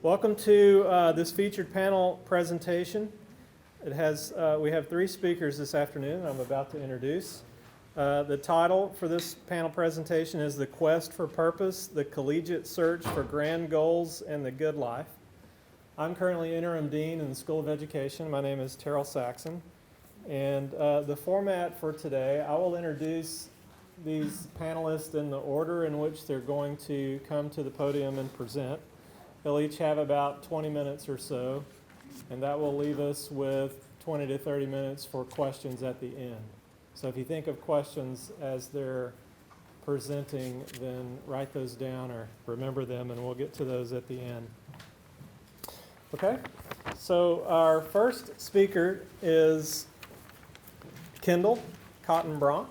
Welcome to this featured panel presentation. We have three speakers this afternoon I'm about to introduce. The title for this panel presentation is The Quest for Purpose, the Collegiate Search for Grand Goals and the Good Life. I'm currently interim dean in the School of Education. My name is Terrell Saxon. And the format for today, I will introduce these panelists in the order in which they're going to come to the podium and present. They'll each have about 20 minutes or so, and that will leave us with 20 to 30 minutes for questions at the end. So if you think of questions as they're presenting, then write those down or remember them, and we'll get to those at the end. Okay, so our first speaker is Kendall Bronk.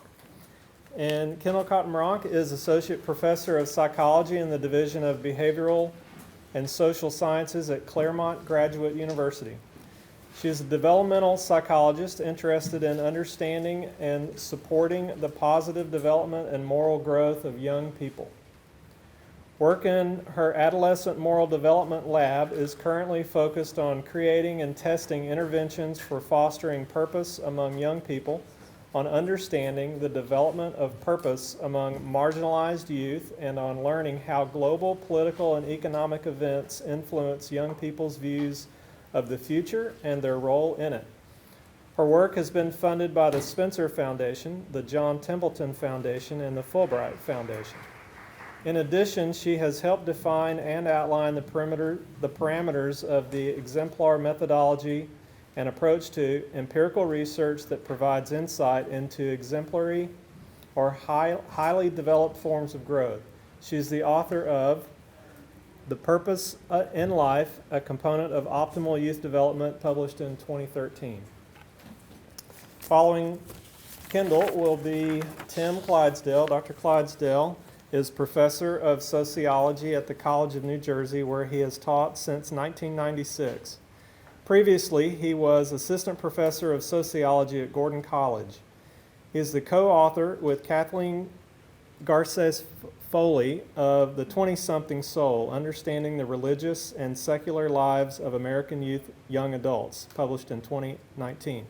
And Kendall Bronk is Associate Professor of Psychology in the Division of Behavioral and Social Sciences at Claremont Graduate University. She is a developmental psychologist interested in understanding and supporting the positive development and moral growth of young people. Work in her adolescent moral development lab is currently focused on creating and testing interventions for fostering purpose among young people, on understanding the development of purpose among marginalized youth, and on learning how global political and economic events influence young people's views of the future and their role in it. Her work has been funded by the Spencer Foundation, the John Templeton Foundation, and the Fulbright Foundation. In addition, she has helped define and outline the parameters of the exemplar methodology, an approach to empirical research that provides insight into exemplary or highly developed forms of growth. She is the author of The Purpose in Life, a component of optimal youth development, published in 2013. Following Kendall will be Tim Clydesdale. Dr. Clydesdale is professor of sociology at the College of New Jersey, where he has taught since 1996. Previously, he was assistant professor of sociology at Gordon College. He is the co-author with Kathleen Garces Foley of The 20-Something Soul, Understanding the Religious and Secular Lives of American Young Adults, published in 2019,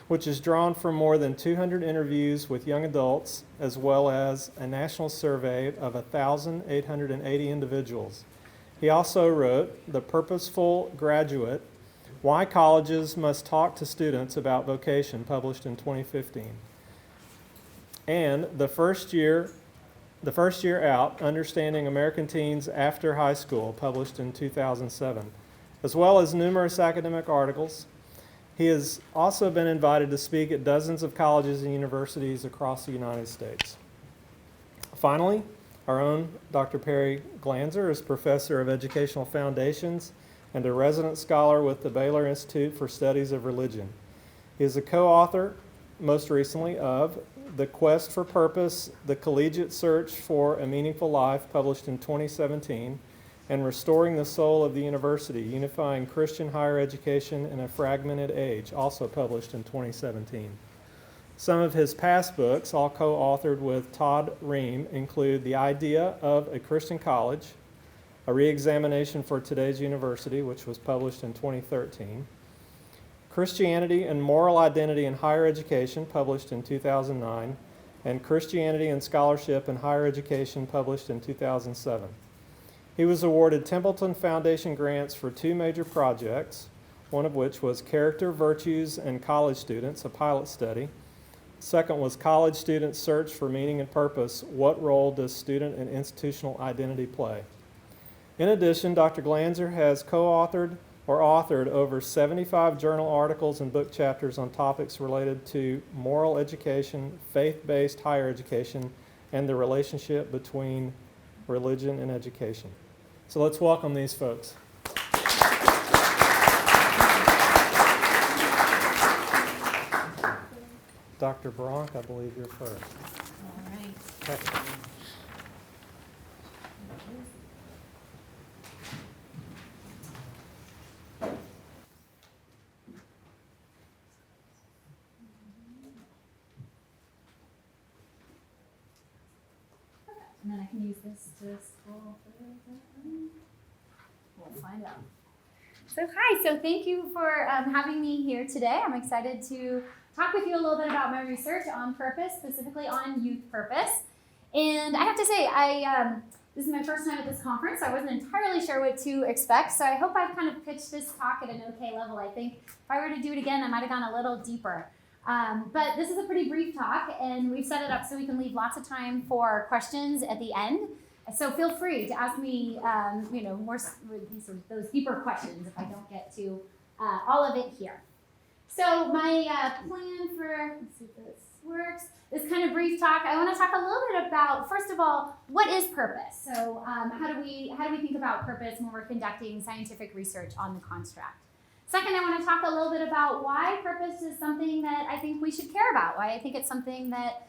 which is drawn from more than 200 interviews with young adults, as well as a national survey of 1,880 individuals. He also wrote The Purposeful Graduate, Why Colleges Must Talk to Students About Vocation, published in 2015. And The First Year Out, Understanding American Teens After High School, published in 2007, as well as numerous academic articles. He has also been invited to speak at dozens of colleges and universities across the United States. Finally, our own Dr. Perry Glanzer is Professor of Educational Foundations and a resident scholar with the Baylor Institute for Studies of Religion. He is a co-author, most recently, of The Quest for Purpose, the Collegiate Search for a Meaningful Life, published in 2017, and Restoring the Soul of the University, Unifying Christian Higher Education in a Fragmented Age, also published in 2017. Some of his past books, all co-authored with Todd Ream, include The Idea of a Christian College, A Re-Examination for Today's University, which was published in 2013, Christianity and Moral Identity in Higher Education, published in 2009, and Christianity and Scholarship in Higher Education, published in 2007. He was awarded Templeton Foundation grants for two major projects, one of which was Character, Virtues, and College Students, a pilot study. Second was College Students Search for Meaning and Purpose, What Role Does Student and Institutional Identity Play? In addition, Dr. Glanzer has co-authored or authored over 75 journal articles and book chapters on topics related to moral education, faith-based higher education, and the relationship between religion and education. So let's welcome these folks. Dr. Bronk, I believe you're first. All right. Okay. And then I can use this to scroll through. We'll find out. So thank you for having me here today. I'm excited to talk with you a little bit about my research on purpose, specifically on youth purpose. And I have to say, this is my first time at this conference, so I wasn't entirely sure what to expect. So I hope I've kind of pitched this talk at an okay level. I think if I were to do it again, I might have gone a little deeper. But this is a pretty brief talk, and we've set it up so we can leave lots of time for questions at the end. So feel free to ask me, more those deeper questions if I don't get to all of it here. So my plan for, let's see if this works, this kind of brief talk, I want to talk a little bit about, first of all, what is purpose? So how do we think about purpose when we're conducting scientific research on the construct? Second, I want to talk a little bit about why purpose is something that I think we should care about, why I think it's something that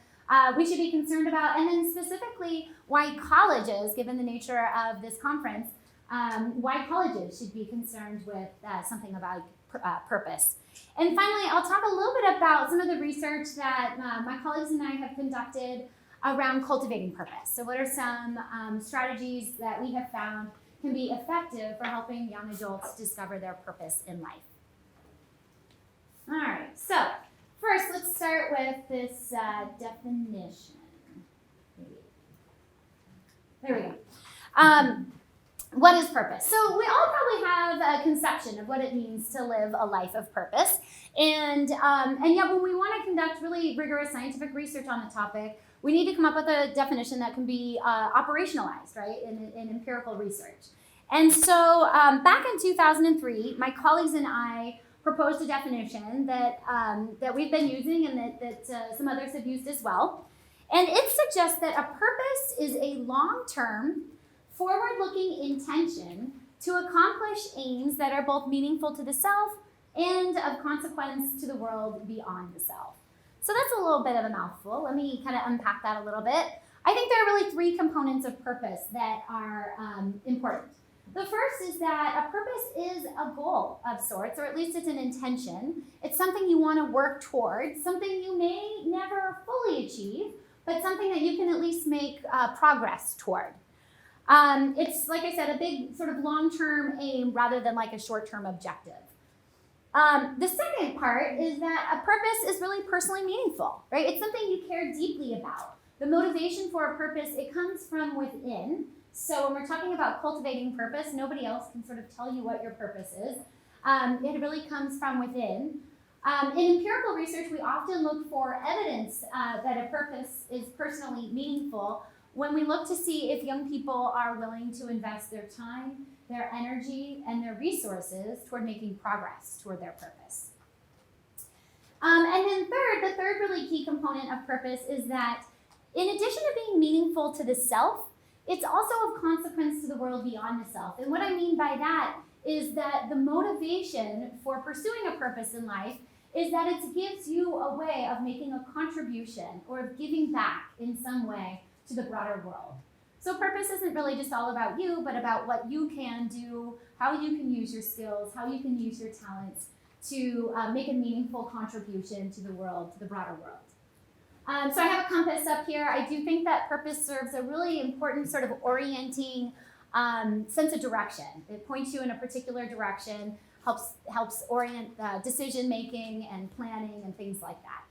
we should be concerned about, and then specifically why colleges, given the nature of this conference, why colleges should be concerned with something about purpose. And finally, I'll talk a little bit about some of the research that my colleagues and I have conducted around cultivating purpose. So what are some strategies that we have found can be effective for helping young adults discover their purpose in life? All right, so first, let's start with this definition. There we go. What is purpose? So we all probably have a conception of what it means to live a life of purpose. And yet when we want to conduct really rigorous scientific research on the topic, we need to come up with a definition that can be operationalized, right, in empirical research. And so back in 2003, my colleagues and I proposed a definition that we've been using and that some others have used as well. And it suggests that a purpose is a long-term, forward-looking intention to accomplish aims that are both meaningful to the self and of consequence to the world beyond the self. So that's a little bit of a mouthful. Let me kind of unpack that a little bit. I think there are really three components of purpose that are important. The first is that a purpose is a goal of sorts, or at least it's an intention. It's something you want to work towards, something you may never fully achieve, but something that you can at least make progress toward. It's, like I said, a big sort of long-term aim rather than like a short-term objective. The second part is that a purpose is really personally meaningful, right? It's something you care deeply about. The motivation for a purpose, it comes from within. So when we're talking about cultivating purpose, nobody else can sort of tell you what your purpose is. It really comes from within. In empirical research, we often look for evidence that a purpose is personally meaningful when we look to see if young people are willing to invest their time, their energy, and their resources toward making progress toward their purpose. And then the third really key component of purpose is that in addition to being meaningful to the self, it's also of consequence to the world beyond the self. And what I mean by that is that the motivation for pursuing a purpose in life is that it gives you a way of making a contribution or of giving back in some way to the broader world. So purpose isn't really just all about you, but about what you can do, how you can use your skills, how you can use your talents to make a meaningful contribution to the world, to the broader world. So I have a compass up here. I do think that purpose serves a really important sort of orienting sense of direction. It points you in a particular direction, helps orient decision making and planning and things like that.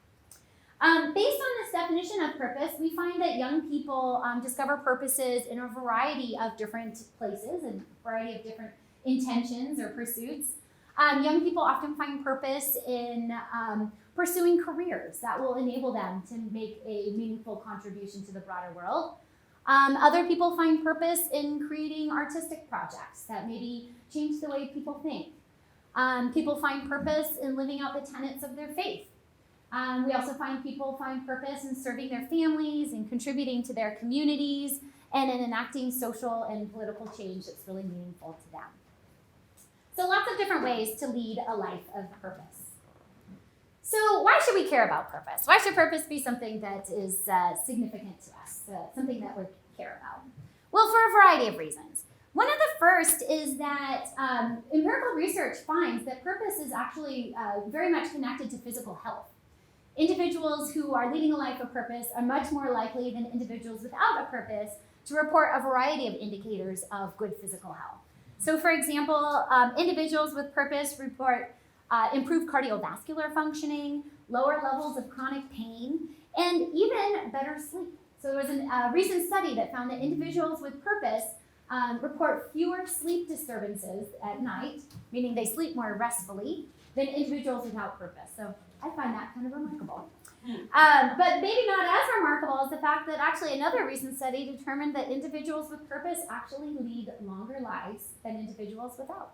Based on this definition of purpose, we find that young people discover purposes in a variety of different places and a variety of different intentions or pursuits. Young people often find purpose in pursuing careers that will enable them to make a meaningful contribution to the broader world. Other people find purpose in creating artistic projects that maybe change the way people think. People find purpose in living out the tenets of their faith. We also find people find purpose in serving their families and contributing to their communities and in enacting social and political change that's really meaningful to them. So lots of different ways to lead a life of purpose. So why should we care about purpose? Why should purpose be something that is significant to us, something that we care about? Well, for a variety of reasons. One of the first is that empirical research finds that purpose is actually very much connected to physical health. Individuals who are leading a life of purpose are much more likely than individuals without a purpose to report a variety of indicators of good physical health. So for example, individuals with purpose report improved cardiovascular functioning, lower levels of chronic pain, and even better sleep. So there was a recent study that found that individuals with purpose report fewer sleep disturbances at night, meaning they sleep more restfully, than individuals without purpose. So I find that kind of remarkable. But maybe not as remarkable is the fact that actually another recent study determined that individuals with purpose actually lead longer lives than individuals without.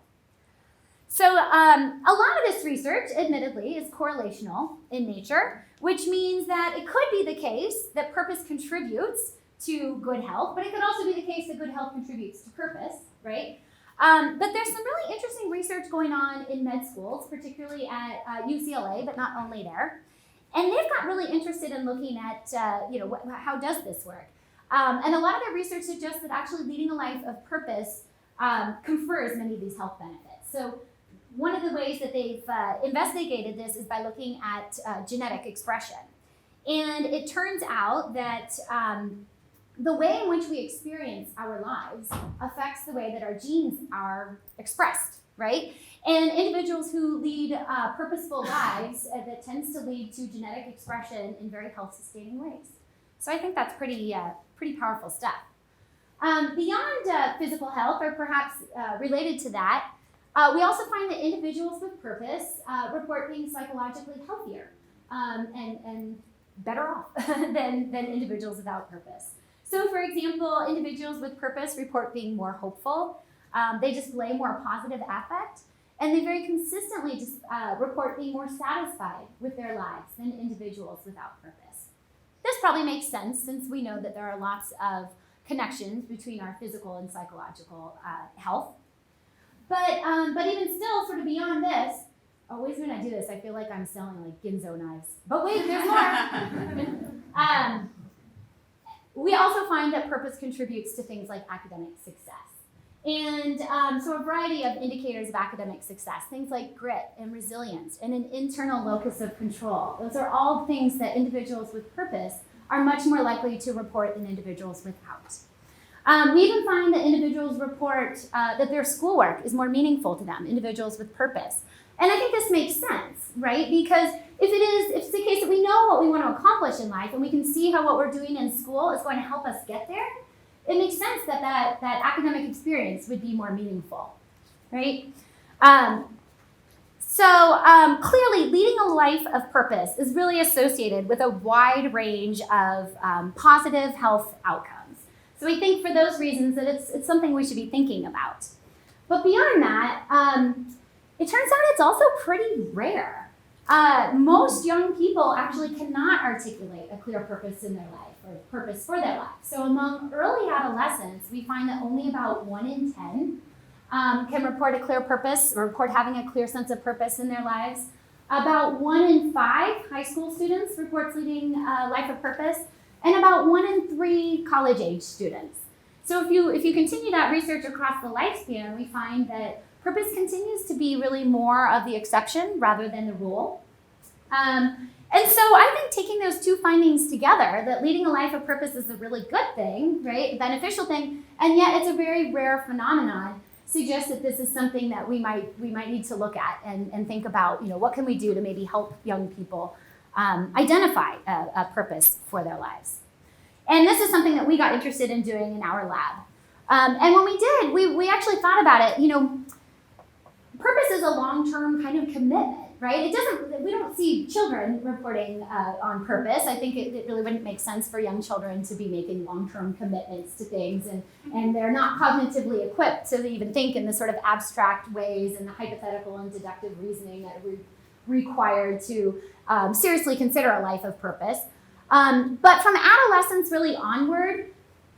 So a lot of this research, admittedly, is correlational in nature, which means that it could be the case that purpose contributes to good health, but it could also be the case that good health contributes to purpose, right? But there's some really interesting research going on in med schools, particularly at UCLA, but not only there. And they've got really interested in looking at, how does this work? And a lot of their research suggests that actually leading a life of purpose confers many of these health benefits. So one of the ways that they've investigated this is by looking at genetic expression. And it turns out that the way in which we experience our lives affects the way that our genes are expressed, right? And individuals who lead purposeful lives, that tends to lead to genetic expression in very health-sustaining ways. So I think that's pretty powerful stuff. Beyond physical health, or perhaps related to that, we also find that individuals with purpose report being psychologically healthier and better off than individuals without purpose. So for example, individuals with purpose report being more hopeful. They display more positive affect, and they very consistently report being more satisfied with their lives than individuals without purpose. This probably makes sense since we know that there are lots of connections between our physical and psychological health. But even still, sort of beyond this, always when I do this, I feel like I'm selling like Ginzo knives. But wait, there's more. We also find that purpose contributes to things like academic success. And so a variety of indicators of academic success, things like grit and resilience and an internal locus of control. Those are all things that individuals with purpose are much more likely to report than individuals without. We even find that individuals report that their schoolwork is more meaningful to them, individuals with purpose. And I think this makes sense, right? Because if it's the case that we know what we want to accomplish in life and we can see how what we're doing in school is going to help us get there, it makes sense that academic experience would be more meaningful, right? Clearly, leading a life of purpose is really associated with a wide range of positive health outcomes. So we think for those reasons that it's something we should be thinking about. But beyond that, it turns out it's also pretty rare. Most young people actually cannot articulate a clear purpose in their life or purpose for their life. So among early adolescents, we find that only about 1 in 10 can report a clear purpose or report having a clear sense of purpose in their lives. About 1 in 5 high school students reports leading a life of purpose, and about 1 in 3 college-age students. So if you continue that research across the lifespan, we find that purpose continues to be really more of the exception rather than the rule. And so I think taking those two findings together, that leading a life of purpose is a really good thing, right, a beneficial thing, and yet it's a very rare phenomenon, suggests that this is something that we might need to look at and think about, what can we do to maybe help young people identify a purpose for their lives. And this is something that we got interested in doing in our lab. And when we did, we actually thought about it, purpose is a long-term kind of commitment, right? We don't see children reporting on purpose. I think it really wouldn't make sense for young children to be making long-term commitments to things, and they're not cognitively equipped to even think in the sort of abstract ways and the hypothetical and deductive reasoning that are required to seriously consider a life of purpose. But from adolescence really onward,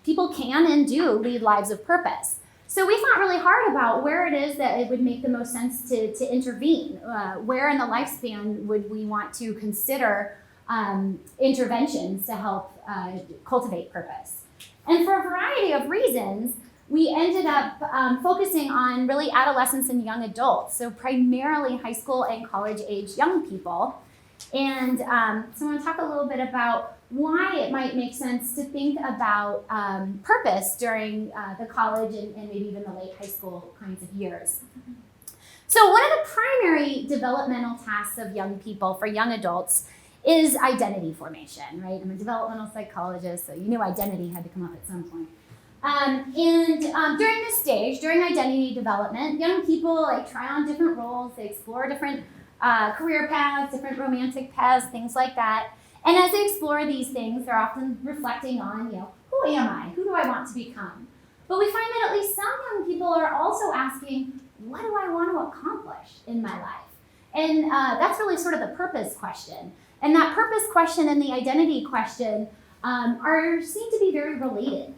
people can and do lead lives of purpose. So we thought really hard about where it is that it would make the most sense to intervene. Where in the lifespan would we want to consider interventions to help cultivate purpose? And for a variety of reasons, we ended up focusing on really adolescents and young adults, so primarily high school and college-age young people. And so I want to talk a little bit about why it might make sense to think about purpose during the college and maybe even the late high school kinds of years. So one of the primary developmental tasks of young people, for young adults, is identity formation, right? I'm a developmental psychologist, so you knew identity had to come up at some point. During this stage, during identity development, young people try on different roles, they explore different career paths, different romantic paths, things like that. And as they explore these things, they're often reflecting on, who am I? Who do I want to become? But we find that at least some young people are also asking, what do I want to accomplish in my life? And that's really sort of the purpose question. And that purpose question and the identity question seem to be very related.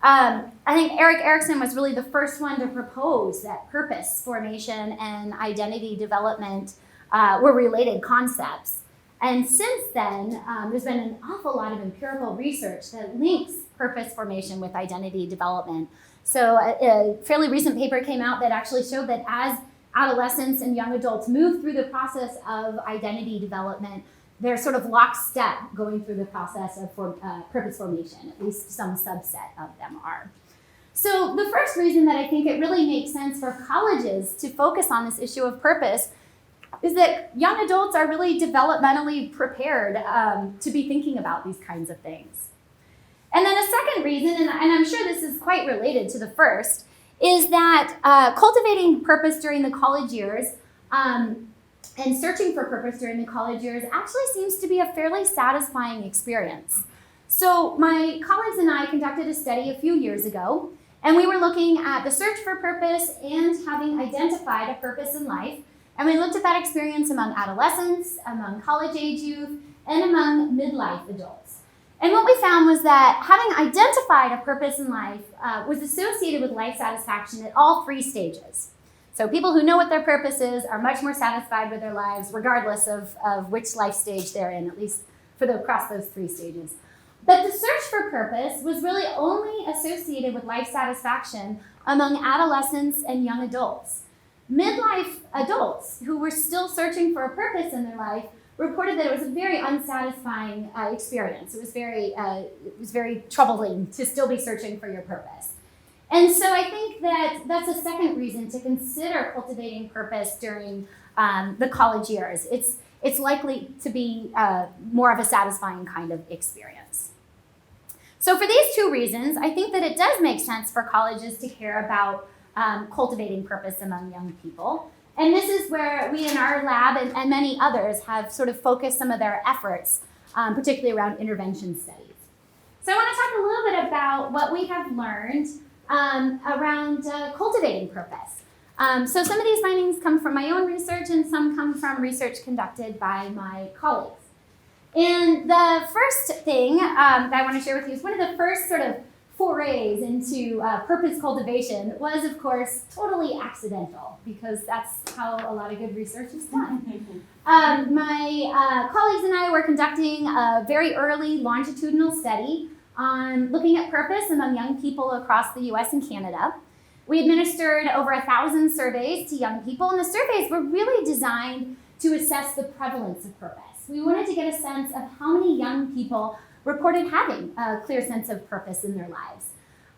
I think Erik Erikson was really the first one to propose that purpose formation and identity development were related concepts. And since then, there's been an awful lot of empirical research that links purpose formation with identity development. So a fairly recent paper came out that actually showed that as adolescents and young adults move through the process of identity development, they're sort of lockstep going through the process of purpose formation, at least some subset of them are. So the first reason that I think it really makes sense for colleges to focus on this issue of purpose is that young adults are really developmentally prepared to be thinking about these kinds of things. And then a second reason, and I'm sure this is quite related to the first, is that cultivating purpose during the college years and searching for purpose during the college years actually seems to be a fairly satisfying experience. So my colleagues and I conducted a study a few years ago, and we were looking at the search for purpose and having identified a purpose in life. And we looked at that experience among adolescents, among college-age youth, and among midlife adults. And what we found was that having identified a purpose in life was associated with life satisfaction at all three stages. So people who know what their purpose is are much more satisfied with their lives, regardless of which life stage they're in, at least across those three stages. But the search for purpose was really only associated with life satisfaction among adolescents and young adults. Midlife adults who were still searching for a purpose in their life reported that it was a very unsatisfying experience. It was very troubling to still be searching for your purpose. And so I think that that's a second reason to consider cultivating purpose during the college years. It's likely to be more of a satisfying kind of experience. So for these two reasons, I think that it does make sense for colleges to care about cultivating purpose among young people. And this is where we in our lab and many others have sort of focused some of their efforts, particularly around intervention studies. So I want to talk a little bit about what we have learned around cultivating purpose. So some of these findings come from my own research and some come from research conducted by my colleagues. And the first thing that I want to share with you is one of the first sort of forays into purpose cultivation was, of course, totally accidental, because that's how a lot of good research is done. My colleagues and I were conducting a very early longitudinal study on looking at purpose among young people across the US and Canada. We administered over 1,000 surveys to young people, and the surveys were really designed to assess the prevalence of purpose. We wanted to get a sense of how many young people reported having a clear sense of purpose in their lives.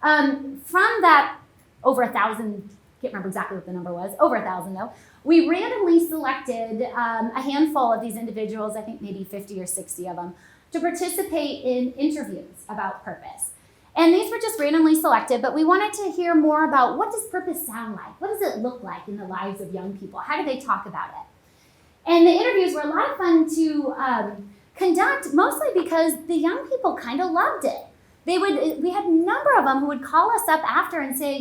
From that over 1,000, can't remember exactly what the number was, over 1,000 though, we randomly selected a handful of these individuals, I think maybe 50 or 60 of them, to participate in interviews about purpose. And these were just randomly selected, but we wanted to hear more about what does purpose sound like? What does it look like in the lives of young people? How do they talk about it? And the interviews were a lot of fun to conduct, mostly because the young people kind of loved it. We had a number of them who would call us up after and say,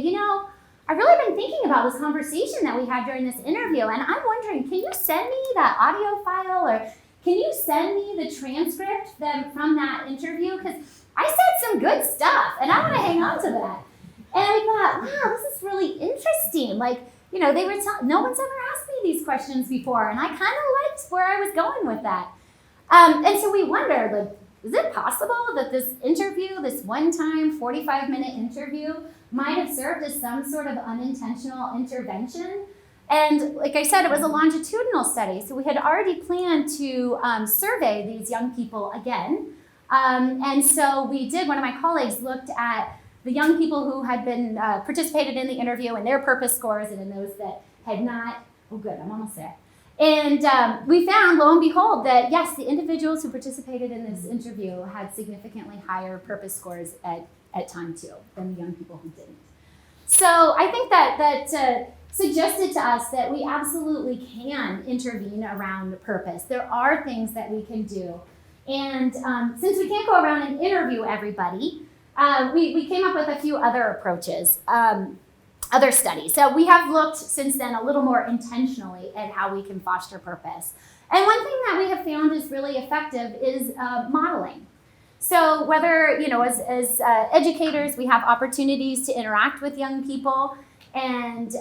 I've really been thinking about this conversation that we had during this interview, and I'm wondering, can you send me that audio file, or can you send me the transcript from that interview? Because I said some good stuff, and I want to hang on to that. And we thought, wow, this is really interesting. They were no one's ever asked me these questions before, and I kind of liked where I was going with that. And so we wondered, is it possible that this interview, this one-time 45-minute interview, might have served as some sort of unintentional intervention And like I said, it was a longitudinal study, so we had already planned to survey these young people again. And so we did, one of my colleagues looked at the young people who had been participated in the interview and their purpose scores, and in those that had not. Oh good, I'm almost there. And we found, lo and behold, that yes, the individuals who participated in this interview had significantly higher purpose scores at time 2 than the young people who didn't. So I think that suggested to us that we absolutely can intervene around purpose. There are things that we can do. And since we can't go around and interview everybody, we came up with a few other approaches, other studies. So we have looked since then a little more intentionally at how we can foster purpose. And one thing that we have found is really effective is modeling. So whether, as educators, we have opportunities to interact with young people and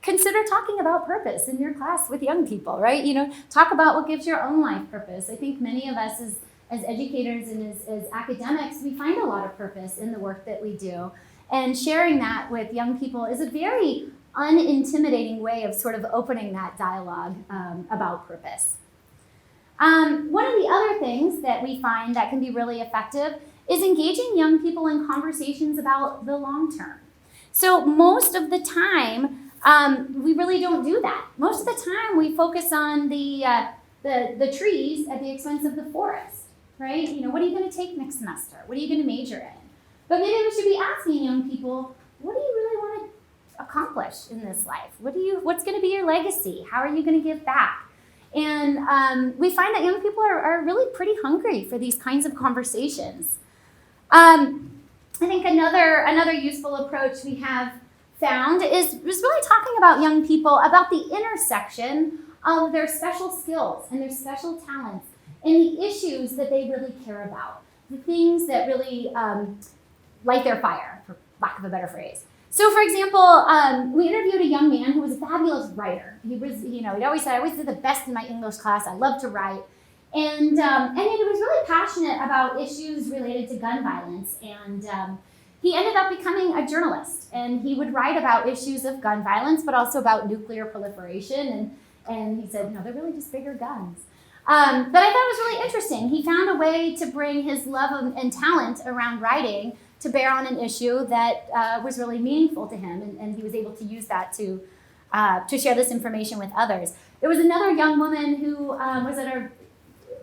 consider talking about purpose in your class with young people, right? Talk about what gives your own life purpose. I think many of us as educators and as academics, we find a lot of purpose in the work that we do. And sharing that with young people is a very unintimidating way of sort of opening that dialogue about purpose. One of the other things that we find that can be really effective is engaging young people in conversations about the long term. So most of the time, we really don't do that. Most of the time, we focus on the trees at the expense of the forest, right? What are you going to take next semester? What are you going to major in? But maybe we should be asking young people, what do you really want to accomplish in this life? What's going to be your legacy? How are you going to give back? And we find that young people are really pretty hungry for these kinds of conversations. I think another useful approach we have found is really talking about young people about the intersection of their special skills and their special talents and the issues that they really care about, the things that really light their fire, for lack of a better phrase. So, for example, we interviewed a young man who was a fabulous writer. He was, he'd always said, I always did the best in my English class. I love to write. And he was really passionate about issues related to gun violence. And he ended up becoming a journalist. And he would write about issues of gun violence, but also about nuclear proliferation. And he said, they're really just bigger guns. But I thought it was really interesting. He found a way to bring his love and talent around writing to bear on an issue that was really meaningful to him, and he was able to use that to share this information with others. There was another young woman who was at her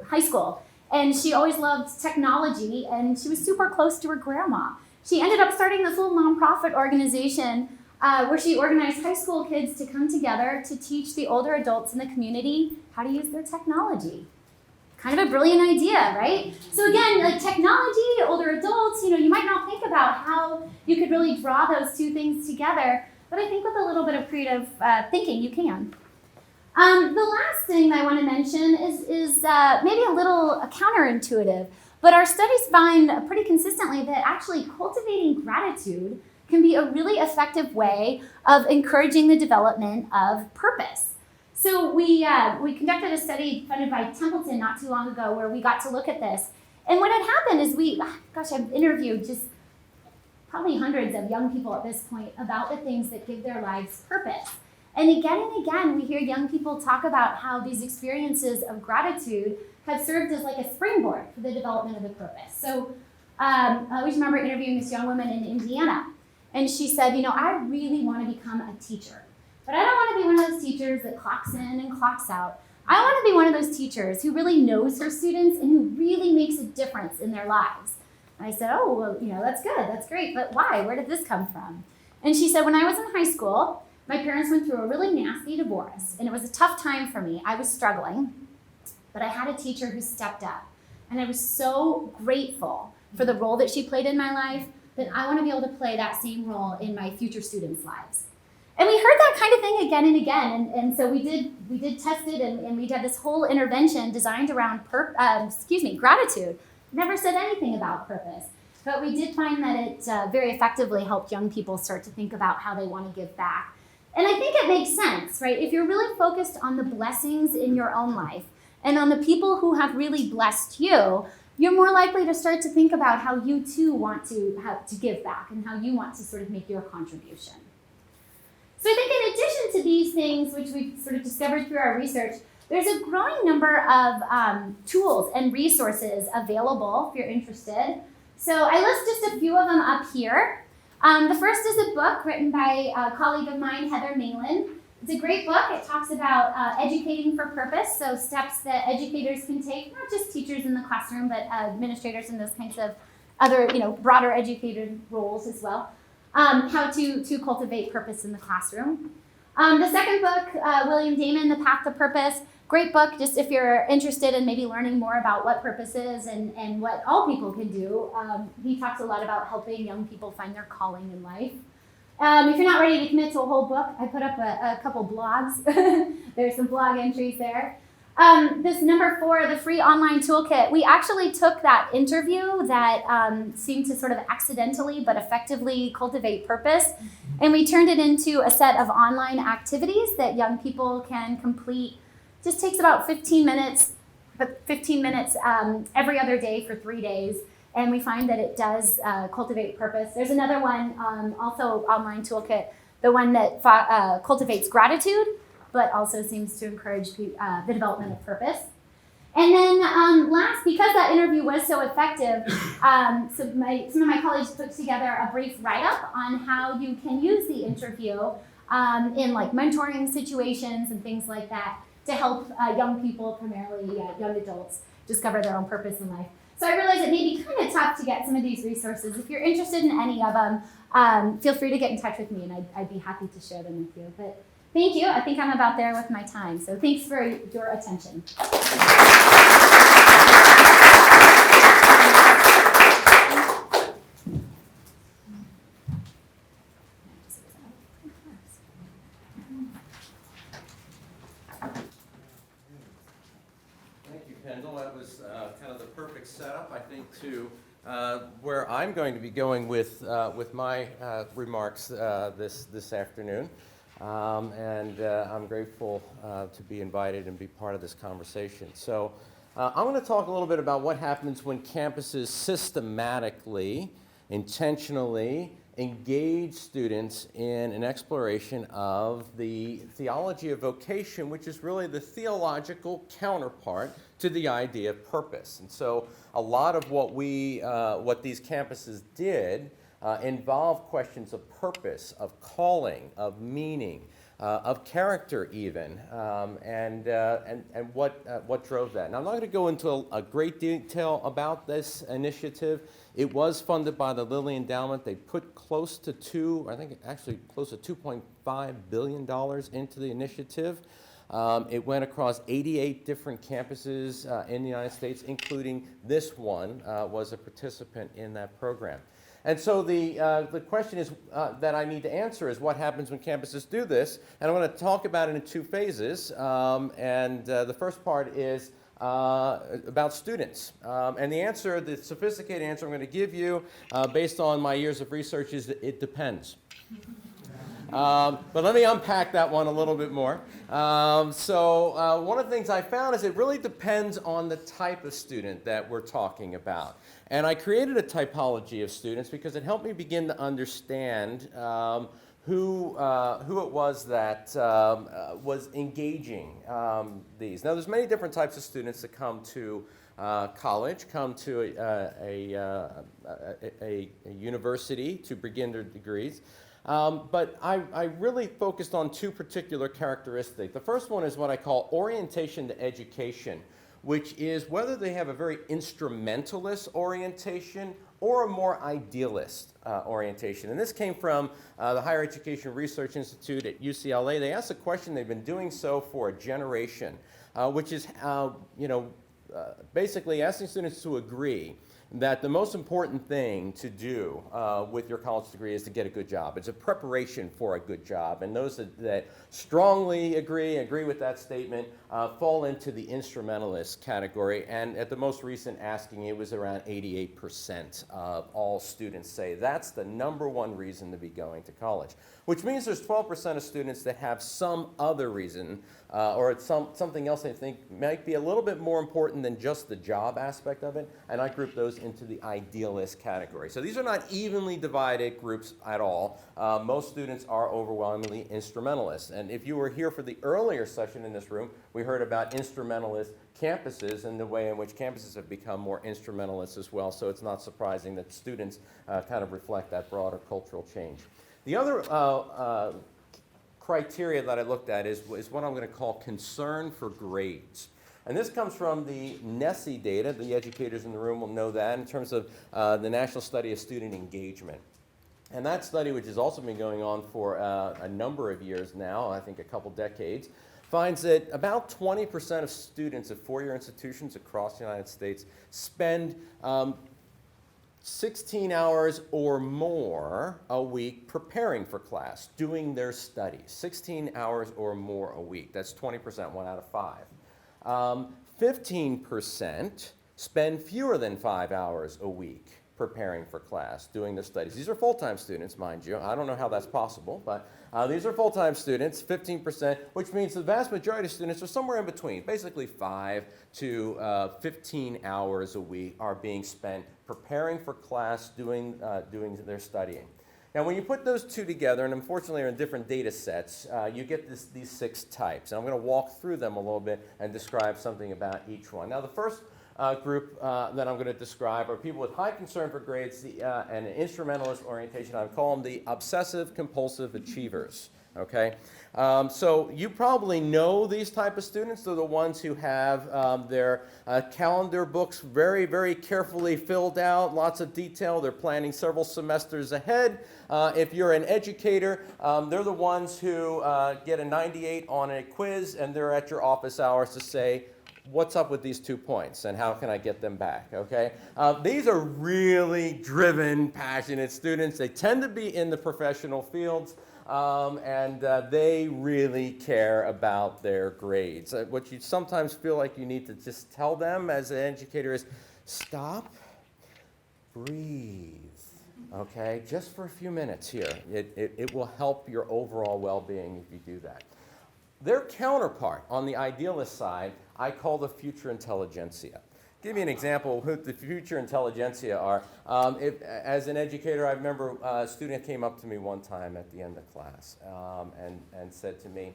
high school, and she always loved technology, and she was super close to her grandma. She ended up starting this little nonprofit organization where she organized high school kids to come together to teach the older adults in the community how to use their technology. Kind of a brilliant idea, right? So again, like technology, older adults, you might not think about how you could really draw those two things together, but I think with a little bit of creative thinking, you can. The last thing I want to mention is maybe a little counterintuitive, but our studies find pretty consistently that actually cultivating gratitude can be a really effective way of encouraging the development of purpose. So we conducted a study funded by Templeton not too long ago where we got to look at this. And what had happened is I've interviewed just probably hundreds of young people at this point about the things that give their lives purpose. And again, we hear young people talk about how these experiences of gratitude have served as like a springboard for the development of the purpose. So I always remember interviewing this young woman in Indiana. And she said, I really want to become a teacher. But I don't want to be one of those teachers that clocks in and clocks out. I want to be one of those teachers who really knows her students and who really makes a difference in their lives. And I said, oh, well, that's good. That's great. But why? Where did this come from? And she said, when I was in high school, my parents went through a really nasty divorce. And it was a tough time for me. I was struggling. But I had a teacher who stepped up. And I was so grateful for the role that she played in my life that I want to be able to play that same role in my future students' lives. And we heard that kind of thing again and again, and so we did test it, and we did this whole intervention designed around gratitude. Never said anything about purpose, but we did find that it very effectively helped young people start to think about how they want to give back. And I think it makes sense, right? If you're really focused on the blessings in your own life and on the people who have really blessed you, you're more likely to start to think about how you too want to give back and how you want to sort of make your contribution. So I think in addition to these things, which we've sort of discovered through our research, there's a growing number of tools and resources available if you're interested. So I list just a few of them up here. The first is a book written by a colleague of mine, Heather Malin. It's a great book. It talks about educating for purpose, so steps that educators can take, not just teachers in the classroom, but administrators and those kinds of other, broader educator roles as well. How to cultivate purpose in the classroom. The second book, William Damon, The Path to Purpose. Great book, just if you're interested in maybe learning more about what purpose is and what all people can do. He talks a lot about helping young people find their calling in life. If you're not ready to commit to a whole book, I put up a couple blogs. There's some blog entries there. This number 4, the free online toolkit, we actually took that interview that seemed to sort of accidentally but effectively cultivate purpose, and we turned it into a set of online activities that young people can complete. Just takes about 15 minutes, every other day for 3 days, and we find that it does cultivate purpose. There's another one, also online toolkit, the one that cultivates gratitude, but also seems to encourage the development of purpose. And then last, because that interview was so effective, some of my colleagues put together a brief write-up on how you can use the interview in like mentoring situations and things like that to help young people, primarily young adults, discover their own purpose in life. So I realize it may be kind of tough to get some of these resources. If you're interested in any of them, feel free to get in touch with me, and I'd be happy to share them with you. But thank you. I think I'm about there with my time. So thanks for your attention. Thank you, Kendall. That was kind of the perfect setup, I think, to where I'm going to be going with my remarks this afternoon. I'm grateful to be invited and be part of this conversation. So I'm going to talk a little bit about what happens when campuses systematically, intentionally engage students in an exploration of the theology of vocation, which is really the theological counterpart to the idea of purpose. And so a lot of what these campuses did involve questions of purpose, of calling, of meaning, of character even, and what drove that. Now, I'm not going to go into a great detail about this initiative. It was funded by the Lilly Endowment. They put close to $2.5 billion into the initiative. It went across 88 different campuses in the United States, including this one was a participant in that program. And so the question is that I need to answer is what happens when campuses do this, and I'm going to talk about it in 2 phases. The first part is about students. And the answer, the sophisticated answer I'm going to give you based on my years of research is that it depends. But let me unpack that one a little bit more. So one of the things I found is it really depends on the type of student that we're talking about. And I created a typology of students because it helped me begin to understand who it was that was engaging these. Now, there's many different types of students that come to college, come to a university to begin their degrees. But I really focused on 2 particular characteristics. The first one is what I call orientation to education, which is whether they have a very instrumentalist orientation or a more idealist orientation. And this came from the Higher Education Research Institute at UCLA. They asked a question, they've been doing so for a generation, which is basically asking students to agree that the most important thing to do with your college degree is to get a good job. It's a preparation for a good job. And those that strongly agree with that statement fall into the instrumentalist category. And at the most recent asking, it was around 88% of all students say that's the number one reason to be going to college. Which means there's 12% of students that have some other reason or it's something else they think might be a little bit more important than just the job aspect of it. And I group those into the idealist category. So these are not evenly divided groups at all. Most students are overwhelmingly instrumentalists. And if you were here for the earlier session in this room, we heard about instrumentalist campuses and the way in which campuses have become more instrumentalist as well. So it's not surprising that students kind of reflect that broader cultural change. The other criteria that I looked at is what I'm going to call concern for grades. And this comes from the NESE data. The educators in the room will know that in terms of the National Study of Student Engagement. And that study, which has also been going on for a number of years now, I think a couple decades, finds that about 20% of students at four-year institutions across the United States spend 16 hours or more a week preparing for class, doing their studies. 16 hours or more a week. That's 20%, 1 out of 5. 15% spend fewer than 5 hours a week preparing for class, doing their studies. These are full-time students, mind you. I don't know how that's possible, but these are full-time students, 15%, which means the vast majority of students are somewhere in between. Basically 5 to 15 hours a week are being spent preparing for class, doing their studying. Now, when you put those two together, and unfortunately are in different data sets, you get these 6 types. And I'm going to walk through them a little bit and describe something about each one. Now, the first group that I'm going to describe are people with high concern for grades and an instrumentalist orientation. I call them the obsessive-compulsive achievers. Okay, so you probably know these type of students. They're the ones who have their calendar books very, very carefully filled out, lots of detail. They're planning several semesters ahead. If you're an educator, they're the ones who get a 98 on a quiz, and they're at your office hours to say, what's up with these 2 points and how can I get them back, okay? These are really driven, passionate students. They tend to be in the professional fields. And they really care about their grades. What you sometimes feel like you need to just tell them as an educator is, stop, breathe, okay? Just for a few minutes here. It will help your overall well-being if you do that. Their counterpart on the idealist side, I call the future intelligentsia. Give you an example of who the future intelligentsia are. As an educator, I remember a student came up to me one time at the end of class and said to me,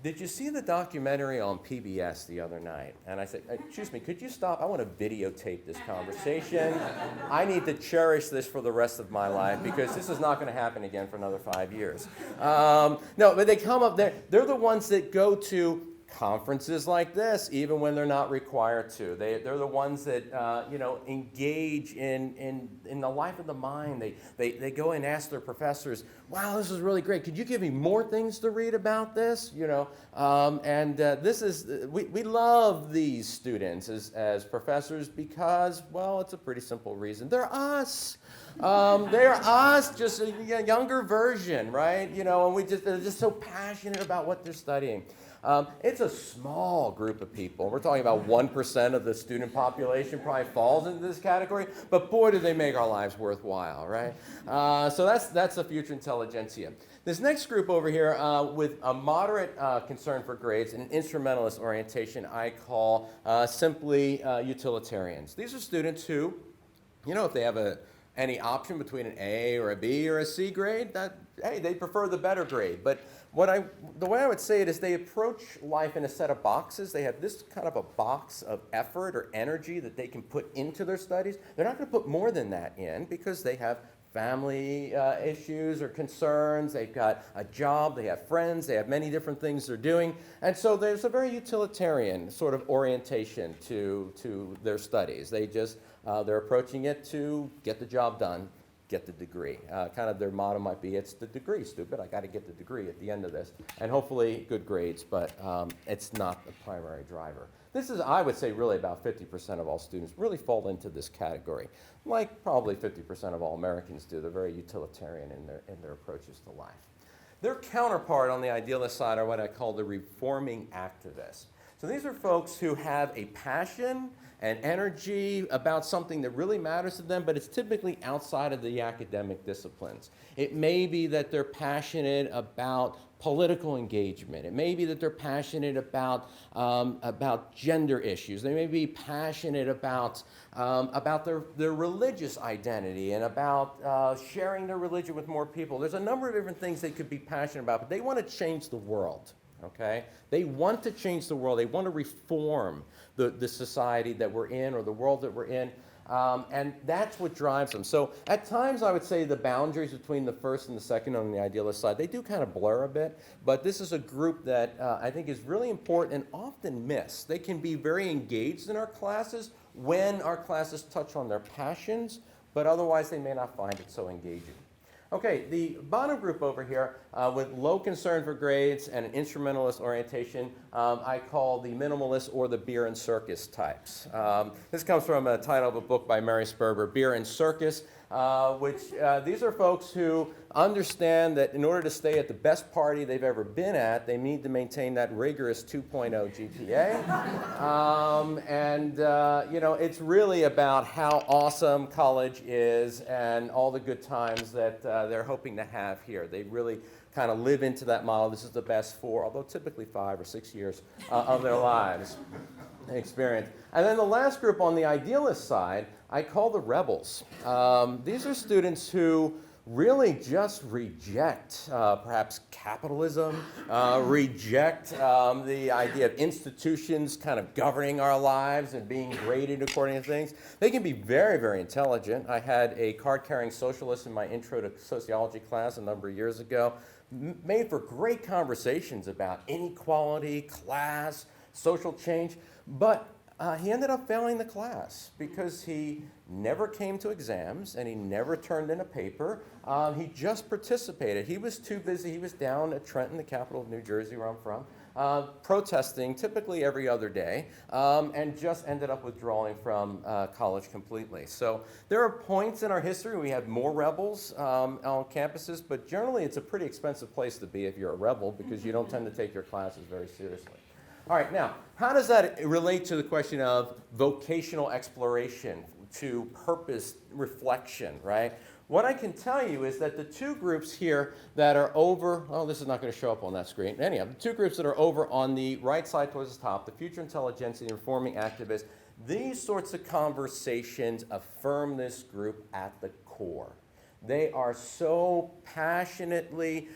"Did you see the documentary on PBS the other night?" And I said, "Excuse me, could you stop? I want to videotape this conversation. I need to cherish this for the rest of my life because this is not going to happen again for another 5 years." No, but they come up there. They're the ones that go to conferences like this, even when they're not required to. They're the ones that engage in the life of the mind. They go and ask their professors, "Wow, this is really great. Could you give me more things to read about this?" This is we love these students as professors because, well, it's a pretty simple reason. They're us. They're us, just a younger version, right? And they're just so passionate about what they're studying. It's a small group of people. We're talking about 1% of the student population probably falls into this category, but boy, do they make our lives worthwhile, right? So that's the future intelligentsia. This next group over here with a moderate concern for grades and instrumentalist orientation, I call simply utilitarians. These are students who, if they have any option between an A or a B or a C grade, they prefer the better grade. But the way I would say it is they approach life in a set of boxes. They have this kind of a box of effort or energy that they can put into their studies. They're not going to put more than that in because they have family issues or concerns. They've got a job. They have friends. They have many different things they're doing. And so there's a very utilitarian sort of orientation to their studies. They're approaching it to get the job done, get the degree. Kind of their motto might be, it's the degree, stupid. I got to get the degree at the end of this. And hopefully good grades, but it's not the primary driver. This is, I would say, really about 50% of all students really fall into this category, like probably 50% of all Americans do. They're very utilitarian in their approaches to life. Their counterpart on the idealist side are what I call the reforming activists. So these are folks who have a passion and energy about something that really matters to them, but it's typically outside of the academic disciplines. It may be that they're passionate about political engagement. It may be that they're passionate about gender issues. They may be passionate about their religious identity and about sharing their religion with more people. There's a number of different things they could be passionate about, but they want to change the world. Okay? They want to change the world. They want to reform the society that we're in or the world that we're in. And that's what drives them. So at times I would say the boundaries between the first and the second on the idealist side, they do kind of blur a bit, but this is a group that I think is really important and often missed. They can be very engaged in our classes when our classes touch on their passions, but otherwise they may not find it so engaging. Okay, the bottom group over here with low concern for grades and an instrumentalist orientation, I call the minimalist or the beer and circus types. This comes from a title of a book by Mary Sperber, Beer and Circus, these are folks who understand that in order to stay at the best party they've ever been at, they need to maintain that rigorous 2.0 GPA. You know, it's really about how awesome college is and all the good times that they're hoping to have here. They really kind of live into that model. This is the best 4, although typically 5 or 6 years of their lives experience. And then the last group on the idealist side, I call the rebels. These are students who really just reject perhaps capitalism, reject the idea of institutions kind of governing our lives and being graded according to things. They can be very, very intelligent. I had a card-carrying socialist in my intro to sociology class a number of years ago, made for great conversations about inequality, class, social change, but he ended up failing the class because he never came to exams and he never turned in a paper. He just participated. He was too busy. He was down at Trenton, the capital of New Jersey, where I'm from, protesting typically every other day, and just ended up withdrawing from college completely. So there are points in our history we had more rebels on campuses, but generally it's a pretty expensive place to be if you're a rebel because you don't tend to take your classes very seriously. All right, now, how does that relate to the question of vocational exploration, to purpose reflection, right? What I can tell you is that the two groups here that are over, oh, this is not going to show up on that screen. Anyhow, the two groups that are over on the right side towards the top, the future intelligentsia and the reforming activists, these sorts of conversations affirm this group at the core. They are so passionately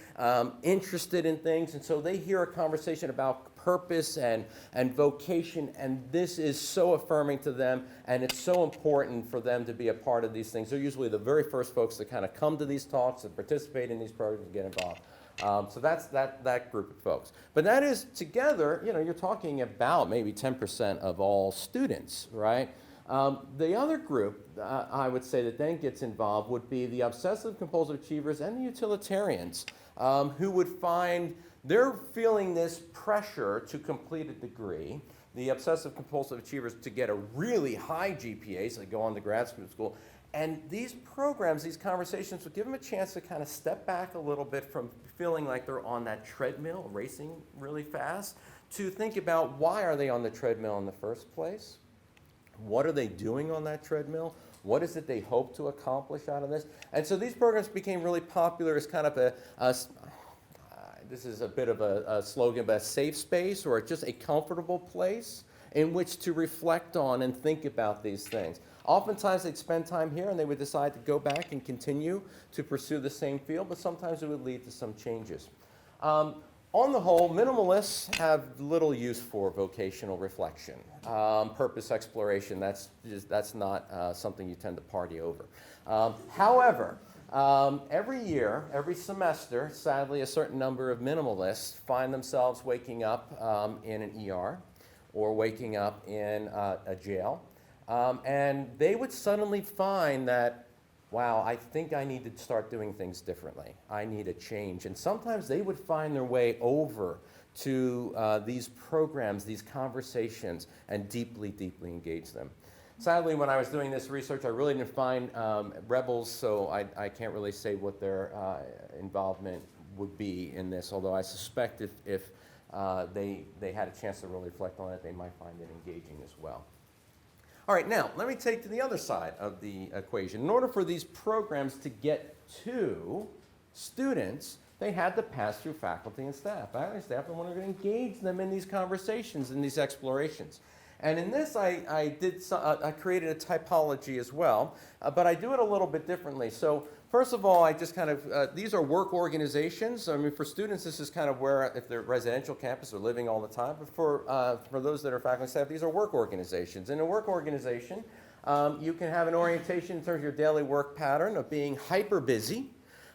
interested in things, and so they hear a conversation about purpose and vocation, and this is so affirming to them, and it's so important for them to be a part of these things. They're usually the very first folks that kind of come to these talks and participate in these programs and get involved. So that's that group of folks. But that is together, you know, you're talking about maybe 10% of all students, right? The other group, I would say, that then gets involved would be the obsessive compulsive achievers and the utilitarians, who would find they're feeling this pressure to complete a degree. The obsessive compulsive achievers to get a really high GPA, so they go on to grad school. And these programs, these conversations would give them a chance to kind of step back a little bit from feeling like they're on that treadmill, racing really fast, to think about why are they on the treadmill in the first place? What are they doing on that treadmill? What is it they hope to accomplish out of this? And so these programs became really popular as kind of this is a bit of a slogan, but a safe space or just a comfortable place in which to reflect on and think about these things. Oftentimes they'd spend time here and they would decide to go back and continue to pursue the same field, but sometimes it would lead to some changes. On the whole, minimalists have little use for vocational reflection. Purpose exploration, that's not something you tend to party over. However, every year, every semester, sadly, a certain number of minimalists find themselves waking up in an ER or waking up in a jail. And they would suddenly find that, wow, I think I need to start doing things differently. I need a change. And sometimes they would find their way over to these programs, these conversations, and deeply, deeply engage them. Sadly, when I was doing this research, I really didn't find rebels, so I can't really say what their involvement would be in this, although I suspect if they had a chance to really reflect on it, they might find it engaging as well. All right, now, let me take to the other side of the equation. In order for these programs to get to students, they had to pass through faculty and staff. Faculty and staff are the ones who are going to engage them in these conversations, in these explorations. And in this, I created a typology as well, but I do it a little bit differently. So first of all, I just kind of, these are work organizations. I mean, for students, this is kind of where, if they're residential campus, they're living all the time. But for those that are faculty and staff, these are work organizations. In a work organization, you can have an orientation in terms of your daily work pattern of being hyper busy,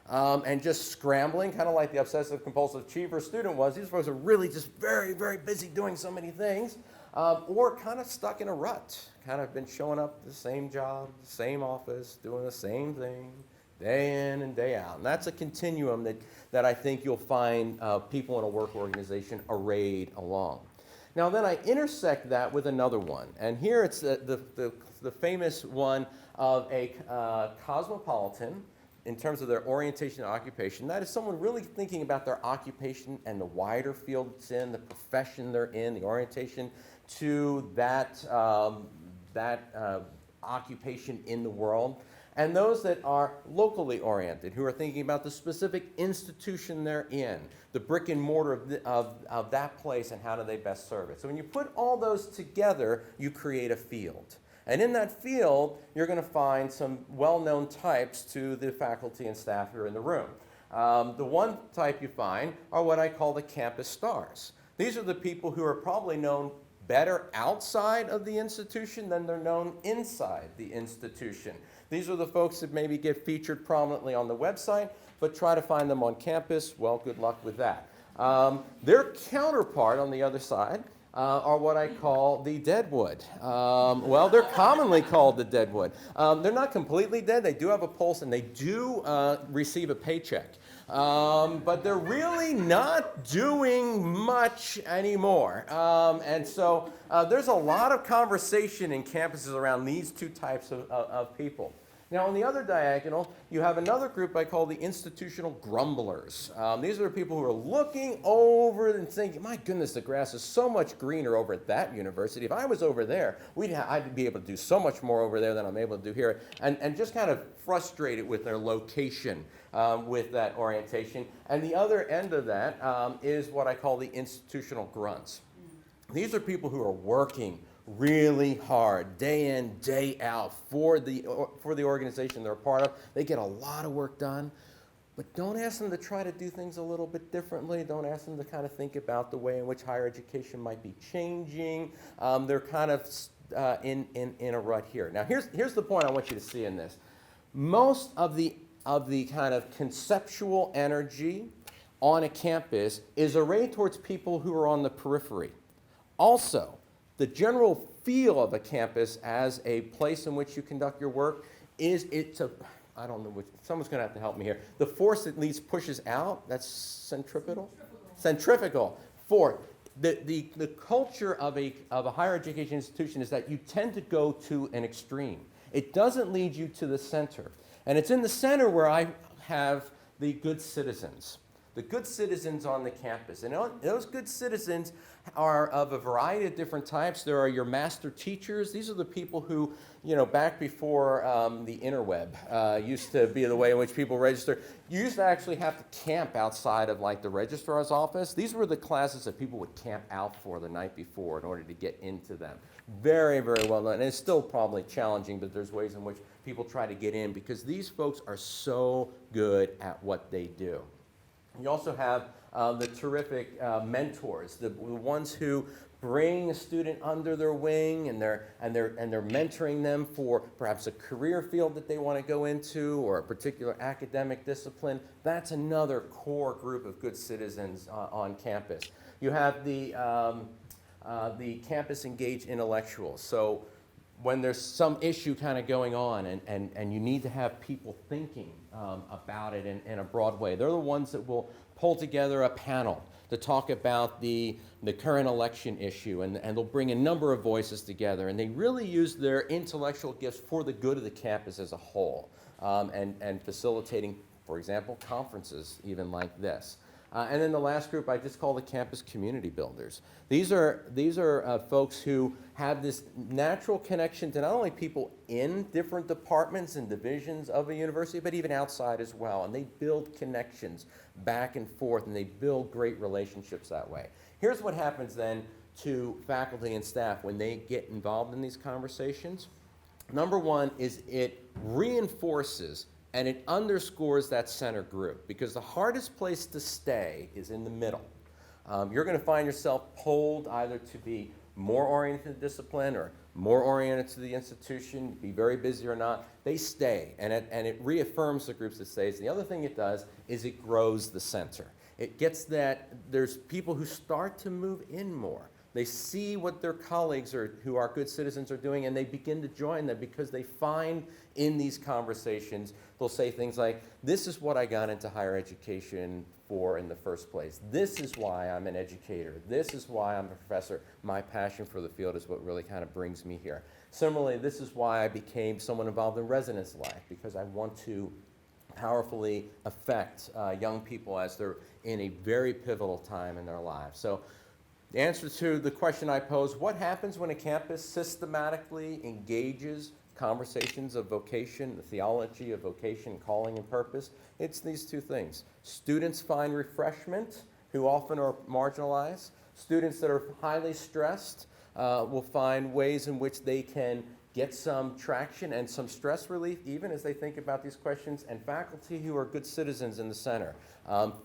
and just scrambling, kind of like the obsessive compulsive achiever student was. These folks are really just very, very busy doing so many things, or kind of stuck in a rut, kind of been showing up the same job, the same office, doing the same thing, day in and day out. And that's a continuum that I think you'll find people in a work organization arrayed along. Now then I intersect that with another one, and here it's the famous one of a cosmopolitan, in terms of their orientation and occupation. That is someone really thinking about their occupation and the wider field it's in, the profession they're in, the orientation to that, occupation in the world. And those that are locally oriented, who are thinking about the specific institution they're in, the brick and mortar of that place and how do they best serve it. So when you put all those together, you create a field. And in that field, you're going to find some well-known types to the faculty and staff who are in the room. The one type you find are what I call the campus stars. These are the people who are probably known better outside of the institution than they're known inside the institution. These are the folks that maybe get featured prominently on the website, but try to find them on campus. Well, good luck with that. Their counterpart on the other side are what I call the deadwood. Well, they're commonly called the deadwood. They're not completely dead. They do have a pulse, and they do receive a paycheck. But they're really not doing much anymore. And so there's a lot of conversation in campuses around these two types of people. Now, on the other diagonal, you have another group I call the institutional grumblers. These are the people who are looking over and thinking, my goodness, the grass is so much greener over at that university. If I was over there, I'd be able to do so much more over there than I'm able to do here. And just kind of frustrated with their location with that orientation. And the other end of that is what I call the institutional grunts. These are people who are working really hard, day in, day out, for the organization they're a part of. They get a lot of work done, but don't ask them to try to do things a little bit differently. Don't ask them to kind of think about the way in which higher education might be changing. They're kind of in a rut here. Now, here's the point I want you to see in this. Most of the kind of conceptual energy on a campus is arrayed towards people who are on the periphery. Also, the general feel of a campus as a place in which you conduct your work I don't know, someone's going to have to help me here. The force that leads pushes out, that's centripetal? Centrifugal. The culture of a higher education institution is that you tend to go to an extreme. It doesn't lead you to the center. And it's in the center where I have the good citizens. The good citizens on the campus. And those good citizens are of a variety of different types. There are your master teachers. These are the people who, back before the interweb used to be the way in which people register. You used to actually have to camp outside of like the registrar's office. These were the classes that people would camp out for the night before in order to get into them. Very, very well done. And it's still probably challenging, but there's ways in which people try to get in because these folks are so good at what they do. You also have the terrific mentors, the ones who bring a student under their wing and they're mentoring them for perhaps a career field that they want to go into or a particular academic discipline. That's another core group of good citizens on campus. You have the campus engaged intellectuals. So when there's some issue kind of going on and you need to have people thinking about it in a broad way, they're the ones that will pull together a panel to talk about the current election issue, and they'll bring a number of voices together, and they really use their intellectual gifts for the good of the campus as a whole, and facilitating, for example, conferences even like this. And then the last group I just call the campus community builders. These are folks who have this natural connection to not only people in different departments and divisions of a university, but even outside as well. And they build connections back and forth, and they build great relationships that way. Here's what happens then to faculty and staff when they get involved in these conversations. Number one is it reinforces and it underscores that center group, because the hardest place to stay is in the middle. You're going to find yourself pulled either to be more oriented to discipline or more oriented to the institution, be very busy or not. They stay, and it reaffirms the groups that stays. The other thing it does is it grows the center. It gets that there's people who start to move in more. They see what their colleagues who are good citizens are doing, and they begin to join them because they find in these conversations, they'll say things like, this is what I got into higher education for in the first place. This is why I'm an educator. This is why I'm a professor. My passion for the field is what really kind of brings me here. Similarly, this is why I became someone involved in residence life, because I want to powerfully affect young people as they're in a very pivotal time in their lives. So the answer to the question I pose, what happens when a campus systematically engages conversations of vocation, the theology of vocation, calling, and purpose? It's these two things. Students find refreshment, who often are marginalized. Students that are highly stressed will find ways in which they can get some traction and some stress relief, even as they think about these questions. And faculty who are good citizens in the center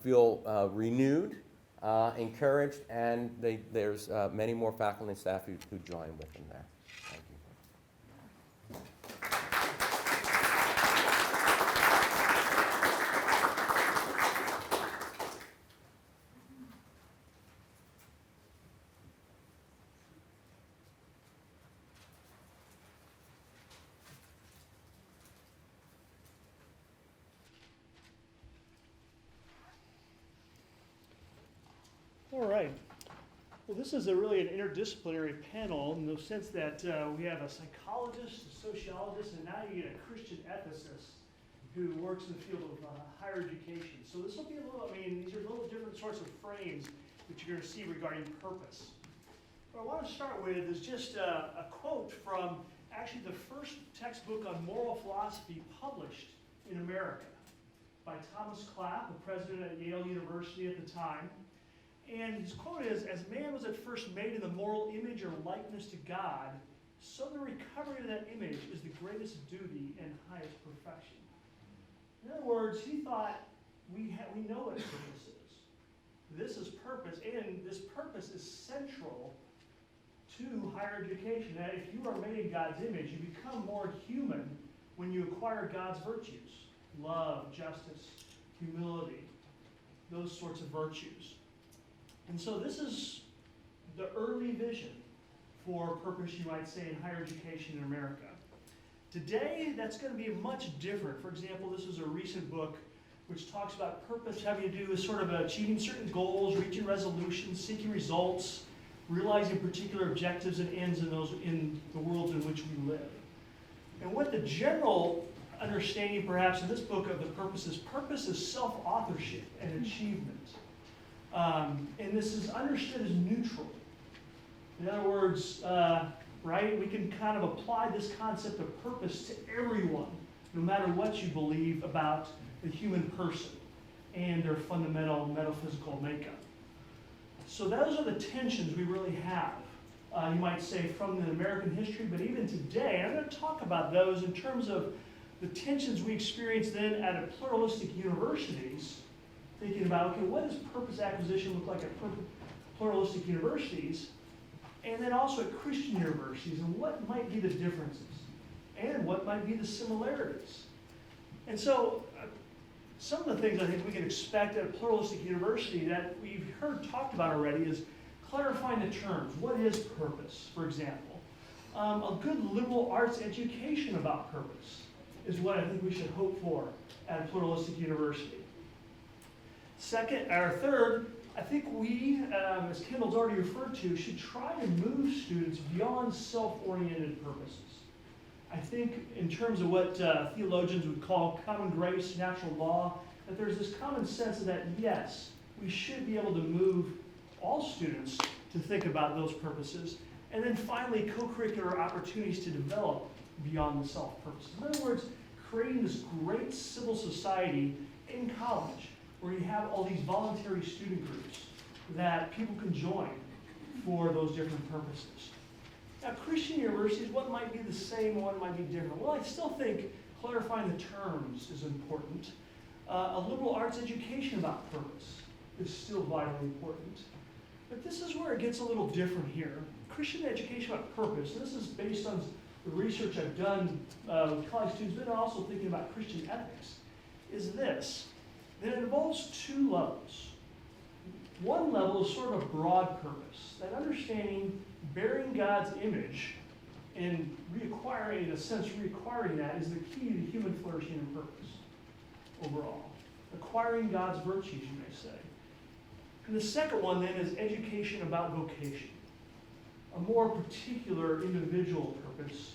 feel renewed, encouraged, and there's many more faculty and staff who join with them there. Thank you. All right. Well, this is really an interdisciplinary panel in the sense that we have a psychologist, a sociologist, and now you get a Christian ethicist who works in the field of higher education. So this will be a little, these are little different sorts of frames that you're going to see regarding purpose. What I want to start with is just a quote from actually the first textbook on moral philosophy published in America by Thomas Clapp, the president at Yale University at the time. And his quote is, "As man was at first made in the moral image or likeness to God, so the recovery of that image is the greatest duty and highest perfection." In other words, he thought we know what purpose is. This is purpose, and this purpose is central to higher education. That if you are made in God's image, you become more human when you acquire God's virtues: love, justice, humility, those sorts of virtues. And so this is the early vision for purpose, you might say, in higher education in America. Today, that's going to be much different. For example, this is a recent book which talks about purpose having to do with sort of achieving certain goals, reaching resolutions, seeking results, realizing particular objectives and ends in the worlds in which we live. And what the general understanding, perhaps, in this book of the purpose is self-authorship and achievement. And this is understood as neutral. In other words, we can kind of apply this concept of purpose to everyone, no matter what you believe about the human person and their fundamental metaphysical makeup. So those are the tensions we really have, you might say, from the American history, but even today. I'm going to talk about those in terms of the tensions we experience then at a pluralistic universities, thinking about, okay, what does purpose acquisition look like at pluralistic universities, and then also at Christian universities, and what might be the differences, and what might be the similarities. And so some of the things I think we can expect at a pluralistic university that we've heard talked about already is clarifying the terms. What is purpose, for example? A good liberal arts education about purpose is what I think we should hope for at a pluralistic university. Second, or third, I think we, as Kendall's already referred to, should try to move students beyond self-oriented purposes. I think in terms of what theologians would call common grace, natural law, that there's this common sense that, yes, we should be able to move all students to think about those purposes. And then finally, co-curricular opportunities to develop beyond the self purpose. In other words, creating this great civil society in college where you have all these voluntary student groups that people can join for those different purposes. Now, Christian universities, what might be the same, what might be different? Well, I still think clarifying the terms is important. A liberal arts education about purpose is still vitally important. But this is where it gets a little different here. Christian education about purpose, and this is based on the research I've done with college students, but also thinking about Christian ethics, is this, that it involves two levels. One level is sort of a broad purpose, that understanding bearing God's image and reacquiring, in a sense, reacquiring that is the key to human flourishing and purpose overall. Acquiring God's virtues, you may say. And the second one then is education about vocation. A more particular individual purpose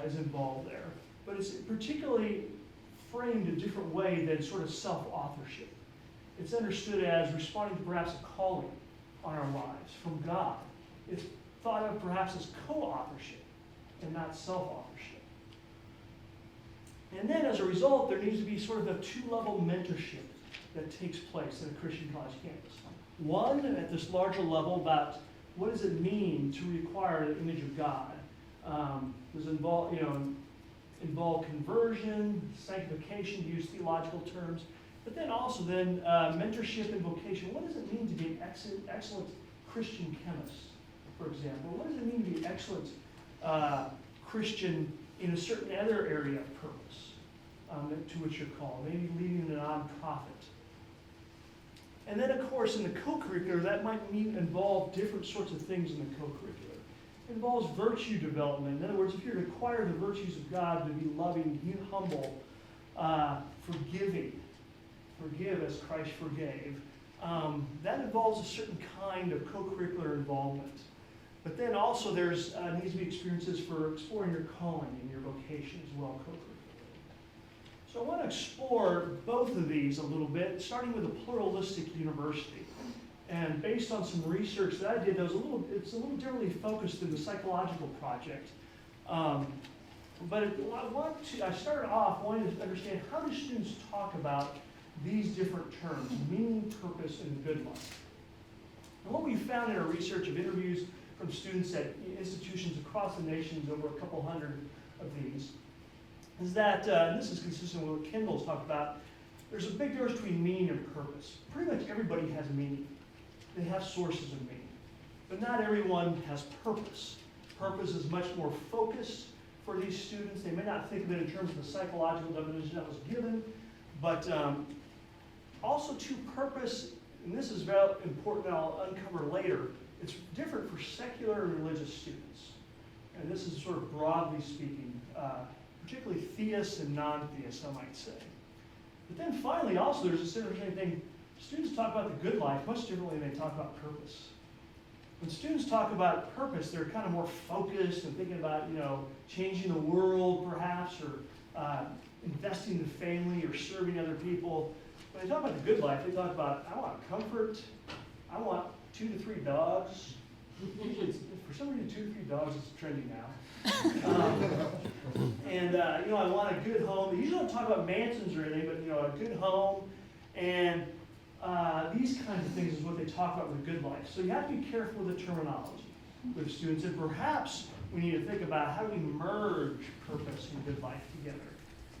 is involved there. But it's particularly framed a different way than sort of self-authorship. It's understood as responding to perhaps a calling on our lives from God. It's thought of perhaps as co-authorship and not self-authorship. And then as a result, there needs to be sort of a two-level mentorship that takes place at a Christian college campus. One, at this larger level, about what does it mean to reacquire the image of God? Does it involve conversion, sanctification, to use theological terms, but then also mentorship and vocation. What does it mean to be an excellent Christian chemist, for example? What does it mean to be an excellent Christian in a certain other area of purpose to which you're called? Maybe leading a nonprofit. And then, of course, in the co-curricular, that might involve different sorts of things in the co-curricular. It involves virtue development. In other words, if you're to acquire the virtues of God, to be loving, be humble, forgiving, forgive as Christ forgave, that involves a certain kind of co-curricular involvement. But then also there's needs to be experiences for exploring your calling and your vocation as well, co-curricular. So I want to explore both of these a little bit, starting with a pluralistic university. And based on some research that I did, it's a little differently focused than the psychological project. But I started off wanting to understand, how do students talk about these different terms, meaning, purpose, and good life? And what we found in our research of interviews from students at institutions across the nation, over a couple hundred of these, is that, and this is consistent with what Kendall's talked about, there's a big difference between meaning and purpose. Pretty much everybody has meaning. They have sources of meaning. But not everyone has purpose. Purpose is much more focused for these students. They may not think of it in terms of the psychological definition that was given, but also to purpose, and this is very important that I'll uncover later, it's different for secular and religious students. And this is sort of broadly speaking, particularly theists and non-theists, I might say. But then finally, also, there's this interesting thing. Students talk about the good life much differently than they talk about purpose. When students talk about purpose, they're kind of more focused and thinking about, changing the world, perhaps, or investing in the family or serving other people. When they talk about the good life, they talk about, I want comfort, I want 2 to 3 dogs. Usually, for some reason, 2 to 3 dogs is trendy now. I want a good home. They usually don't talk about mansions or anything, but a good home, and these kinds of things is what they talk about with good life. So you have to be careful with the terminology with students, and perhaps we need to think about how do we merge purpose and good life together.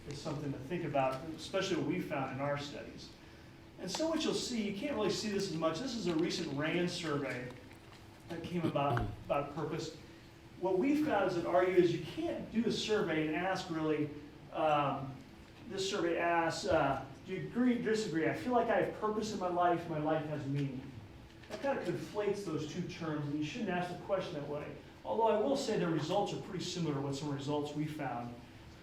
It's something to think about, especially what we found in our studies. And so what you'll see, you can't really see this as much. This is a recent RAND survey that came about purpose. What we found is at RU is you can't do a survey and ask really, this survey asks, do you agree or disagree? I feel like I have purpose in my life has meaning. That kind of conflates those two terms, and you shouldn't ask the question that way. Although I will say the results are pretty similar to what some results we found.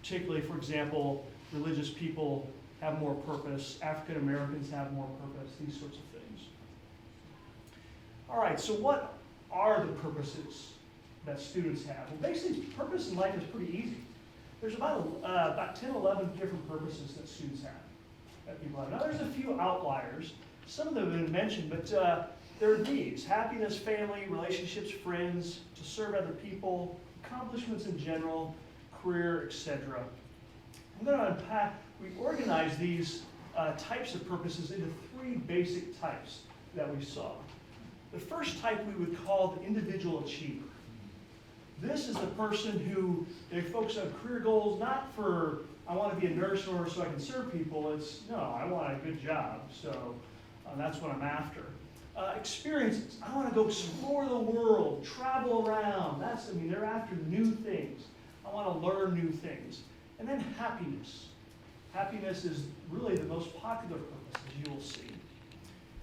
Particularly, for example, religious people have more purpose, African Americans have more purpose, these sorts of things. All right, so what are the purposes that students have? Well, basically, purpose in life is pretty easy. There's about 10, 11 different purposes that students have, that people have. Now, there's a few outliers, Some of them have been mentioned, but there are these: happiness, family, relationships, friends, to serve other people, accomplishments in general, career, etc. I'm going to unpack, we organize these types of purposes into three basic types that we saw. The first type we would call the individual achiever. This is the person who, they focus on career goals, not for, I want to be a nurse or so I can serve people. It's, no, I want a good job, so that's what I'm after. Experiences. I want to go explore the world, travel around. They're after new things. I want to learn new things. And then happiness. Happiness is really the most popular purpose, as you will see.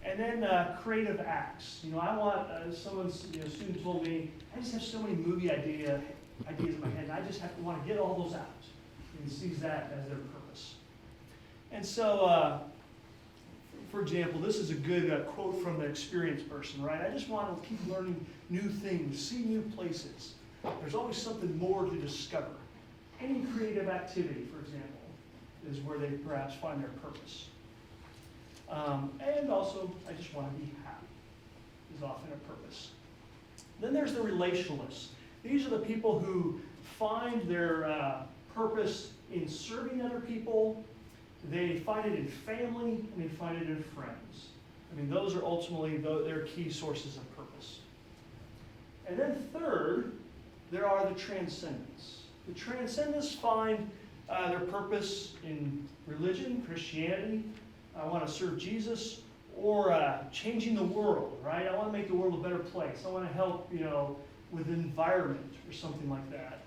And then creative acts. I want, student told me, I just have so many movie ideas in my head, and I just want to get all those out. And he sees that as their purpose. And so, for example, this is a good quote from the experienced person, right? I just want to keep learning new things, see new places. There's always something more to discover. Any creative activity, for example, is where they perhaps find their purpose. And also, I just want to be happy, is often a purpose. Then there's the relationalists. These are the people who find their purpose in serving other people. They find it in family, and they find it in friends. Those are ultimately their key sources of purpose. And then third, there are the transcendents. The transcendents find their purpose in religion, Christianity. I want to serve Jesus, or changing the world, right? I want to make the world a better place. I want to help, with the environment or something like that.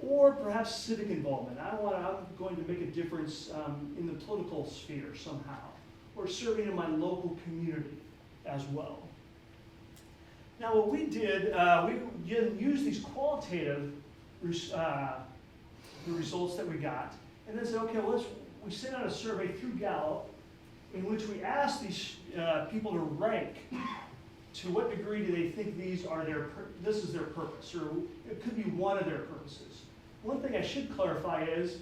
Or perhaps civic involvement. I'm going to make a difference in the political sphere somehow, or serving in my local community as well. Now, what we did, we used these qualitative the results that we got, and then said, okay, we sent out a survey through Gallup in which we asked these people to rank to what degree do they think this is their purpose, or it could be one of their purposes. One thing I should clarify is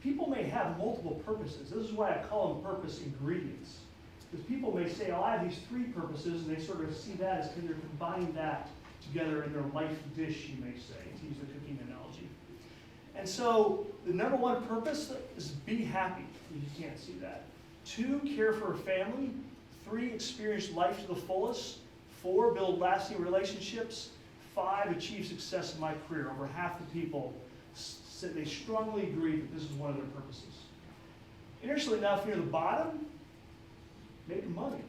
people may have multiple purposes. This is why I call them purpose ingredients. Because people may say, I have these three purposes, and they sort of see that as kind of combining that together in their life dish, you may say, to use the cooking analogy. And so the number one purpose is be happy. You can't see that. 2, care for a family. 3, experience life to the fullest. 4, build lasting relationships. 5, achieve success in my career. Over half the people said they strongly agree that this is one of their purposes. Interestingly enough, near the bottom, making money.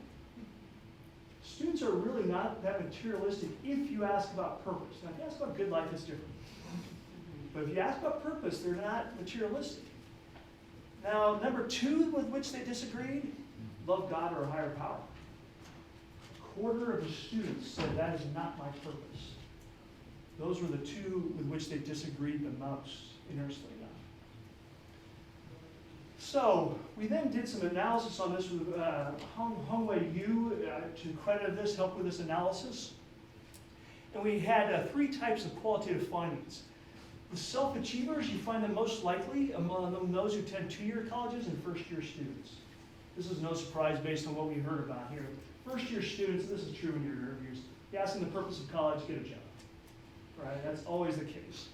Students are really not that materialistic if you ask about purpose. Now, if you ask about good life, it's different. But if you ask about purpose, they're not materialistic. Now, number 2 with which they disagreed, love God or a higher power. 1/4 of the students said that is not my purpose. Those were the 2 with which they disagreed the most, interestingly enough. So we then did some analysis on this with Hongwei Yu to credit this, help with this analysis. And we had 3 types of qualitative findings. The self-achievers, you find them most likely among them those who attend 2-year colleges and first-year students. This is no surprise based on what we heard about here. First-year students, this is true in your interviews, you ask them the purpose of college, get a job. Right? That's always the case.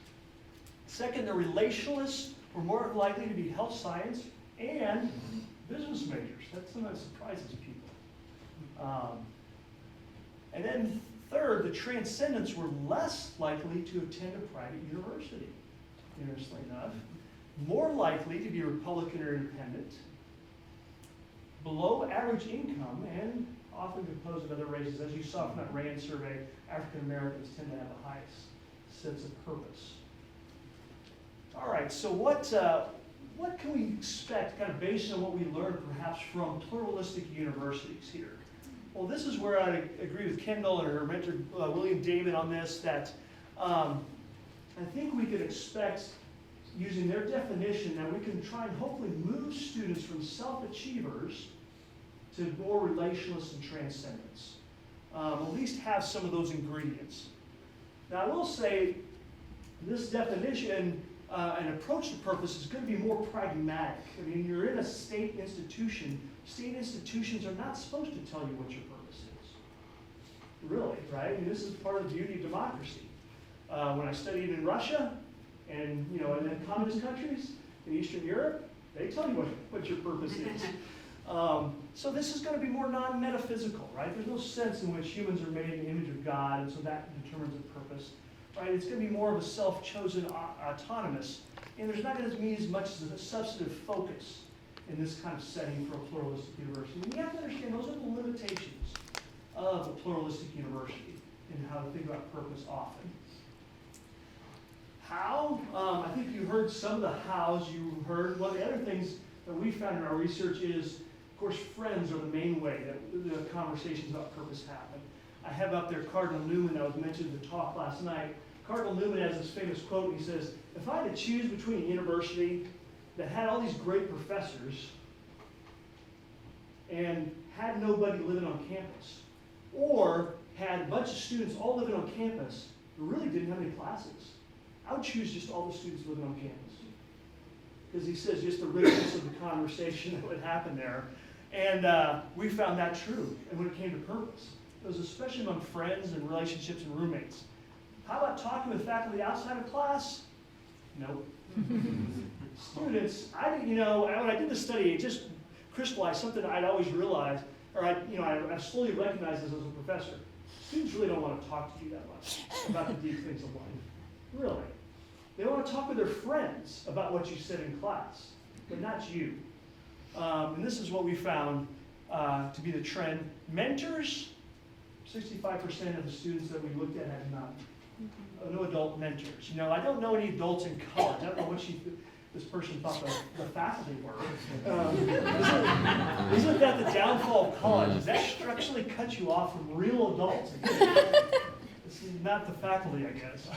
Second, the relationalists were more likely to be health science and business majors. That sometimes surprises people. And then third, the transcendents were less likely to attend a private university, interestingly enough. More likely to be Republican or independent. Below average income and often composed of other races. As you saw from that RAND survey, African Americans tend to have the highest sense of purpose. All right, so what can we expect, kind of based on what we learned perhaps from pluralistic universities here? Well, this is where I agree with Kendall and her mentor, William David, on this, that I think we could expect, using their definition, that we can try and hopefully move students from self-achievers to more relationalists and transcendents. At least have some of those ingredients. Now, I will say, this definition an approach to purpose is going to be more pragmatic. I mean, you're in a state institution. State institutions are not supposed to tell you what your purpose is. Really, right? I mean, this is part of the beauty of democracy. When I studied in Russia and, in the communist countries in Eastern Europe, they tell you what your purpose is. So this is going to be more non-metaphysical, right? There's no sense in which humans are made in the image of God, and so that determines a purpose, right? It's going to be more of a self-chosen autonomous, and there's not going to be as much as a substantive focus in this kind of setting for a pluralistic university. And you have to understand those are the limitations of a pluralistic university and how to think about purpose often. How? I think you heard some of the hows you heard. One of the other things that we found in our research is, of course, friends are the main way that the conversations about purpose happen. I have up there Cardinal Newman that was mentioned in the talk last night. Cardinal Newman has this famous quote. He says, if I had to choose between a university that had all these great professors and had nobody living on campus, or had a bunch of students all living on campus who really didn't have any classes, I would choose just all the students living on campus. Because he says just the richness of the conversation that would happen there. And we found that true. And when it came to purpose, it was especially among friends and relationships and roommates. How about talking with faculty outside of class? Nope. Students, when I did this study, it just crystallized something I'd always realized, or I slowly recognized this as a professor. Students really don't want to talk to you that much about the deep things of life. Really. They want to talk with their friends about what you said in class, but not you. And this is what we found to be the trend. Mentors, 65% of the students that we looked at had none. No adult mentors. I don't know any adults in college. I don't know what this person thought the faculty were. Isn't that the downfall of college? Does that structurally cut you off from real adults? It's not the faculty, I guess.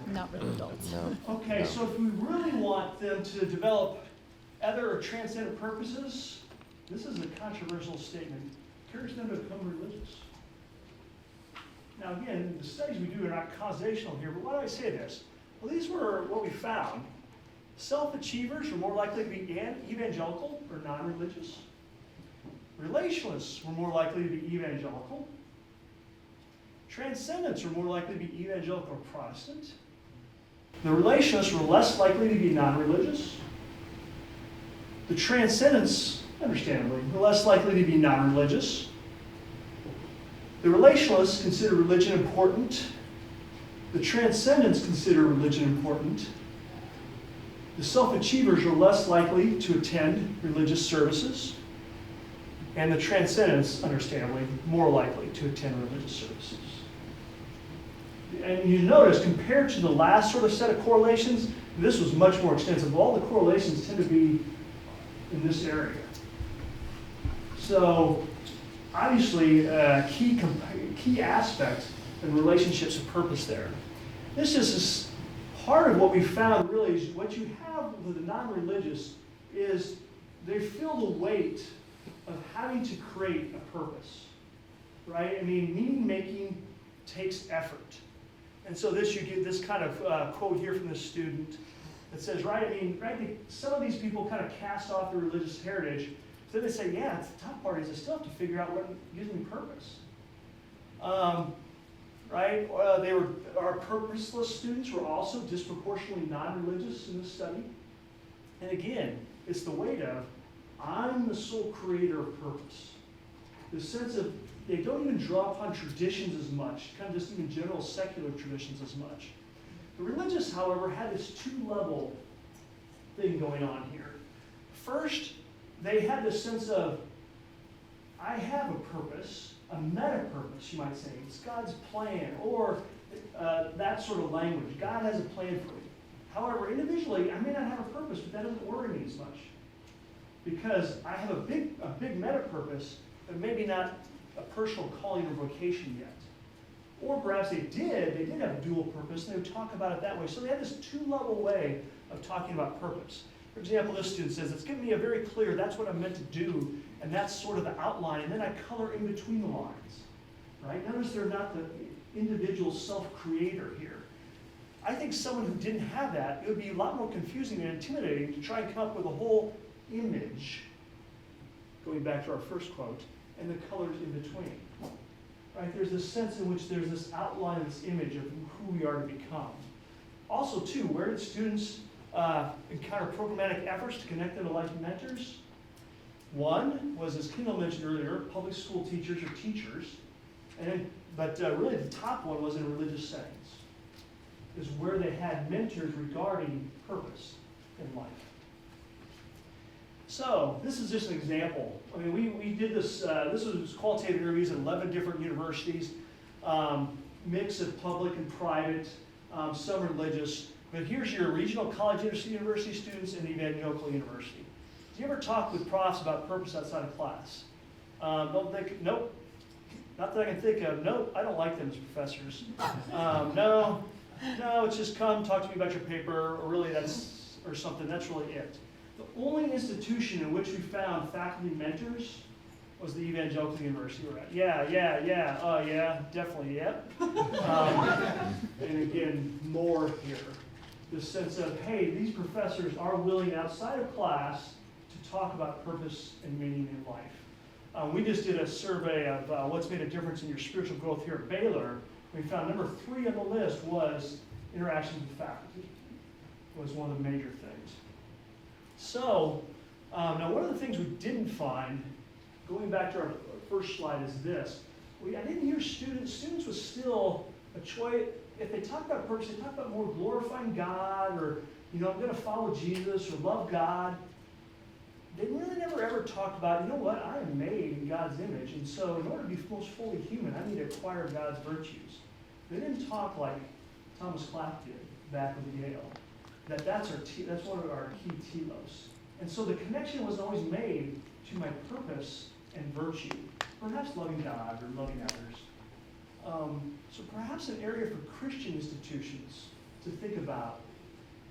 Not really adults. No. Okay, so if we really want them to develop other or transcendent purposes, this is a controversial statement. Encourage them to become religious. Now again, the studies we do are not causational here, but why do I say this? Well, these were what we found. Self-achievers were more likely to be evangelical or non-religious. Relationalists were more likely to be evangelical. Transcendents were more likely to be evangelical or Protestant. The relationalists were less likely to be non-religious. The transcendents, understandably, were less likely to be non-religious. The relationalists consider religion important. The transcendents consider religion important. The self-achievers are less likely to attend religious services. And the transcendents, understandably, more likely to attend religious services. And you notice, compared to the last sort of set of correlations, this was much more extensive. All the correlations tend to be in this area. So, obviously, key aspect in relationships of purpose there. This is part of what we found really is what you have with the non-religious is they feel the weight of having to create a purpose, right? I mean, meaning making takes effort. And so you get this kind of quote here from this student that says, some of these people kind of cast off their religious heritage. So they say, yeah, it's the tough part is I still have to figure out what gives me purpose. Our purposeless students were also disproportionately non-religious in this study. And again, it's the weight of, I'm the sole creator of purpose. The sense of, they don't even draw upon traditions as much, kind of just even general secular traditions as much. The religious, however, had this two-level thing going on here. First, they had this sense of, I have a purpose, a meta-purpose, you might say. It's God's plan, or that sort of language. God has a plan for me. However, individually, I may not have a purpose, but that doesn't worry me as much. Because I have a big meta-purpose, but maybe not a personal calling or vocation yet. Or perhaps they did have a dual purpose, and they would talk about it that way. So they had this two-level way of talking about purpose. For example, this student says, it's given me a very clear, that's what I'm meant to do, and that's sort of the outline, and then I color in between the lines. Right? Notice they're not the individual self-creator here. I think someone who didn't have that, it would be a lot more confusing and intimidating to try and come up with a whole image, going back to our first quote, and the colors in between. Right? There's this sense in which there's this outline, this image of who we are to become. Also, too, where did students encounter programmatic efforts to connect them to life mentors? One was, as Kendall mentioned earlier, public school teachers or teachers, but really the top one was in religious settings, is where they had mentors regarding purpose in life. So this is just an example. I mean, we did this, this was qualitative interviews at 11 different universities, mix of public and private, some religious. But here's your regional college university students and evangelical university. Do you ever talk with profs about purpose outside of class? Don't think, nope. Not that I can think of. Nope, I don't like them as professors. No, it's just come talk to me about your paper, or really or something. That's really it. The only institution in which we found faculty mentors was the evangelical university we're at. Yeah, definitely, yep. And again, more here. This sense of, hey, these professors are willing outside of class to talk about purpose and meaning in life. We just did a survey of what's made a difference in your spiritual growth here at Baylor. We found number 3 on the list was interactions with faculty, was one of the major things. So, now one of the things we didn't find, going back to our first slide, is this. I didn't hear students was still a choice. If they talk about purpose, they talk about more glorifying God, or, I'm going to follow Jesus, or love God. They really never ever talked about, I am made in God's image, and so in order to be most fully human, I need to acquire God's virtues. They didn't talk like Thomas Clapp did back with Yale. That's one of our key telos. And so the connection was always made to my purpose and virtue, perhaps loving God or loving others. So perhaps an area for Christian institutions to think about.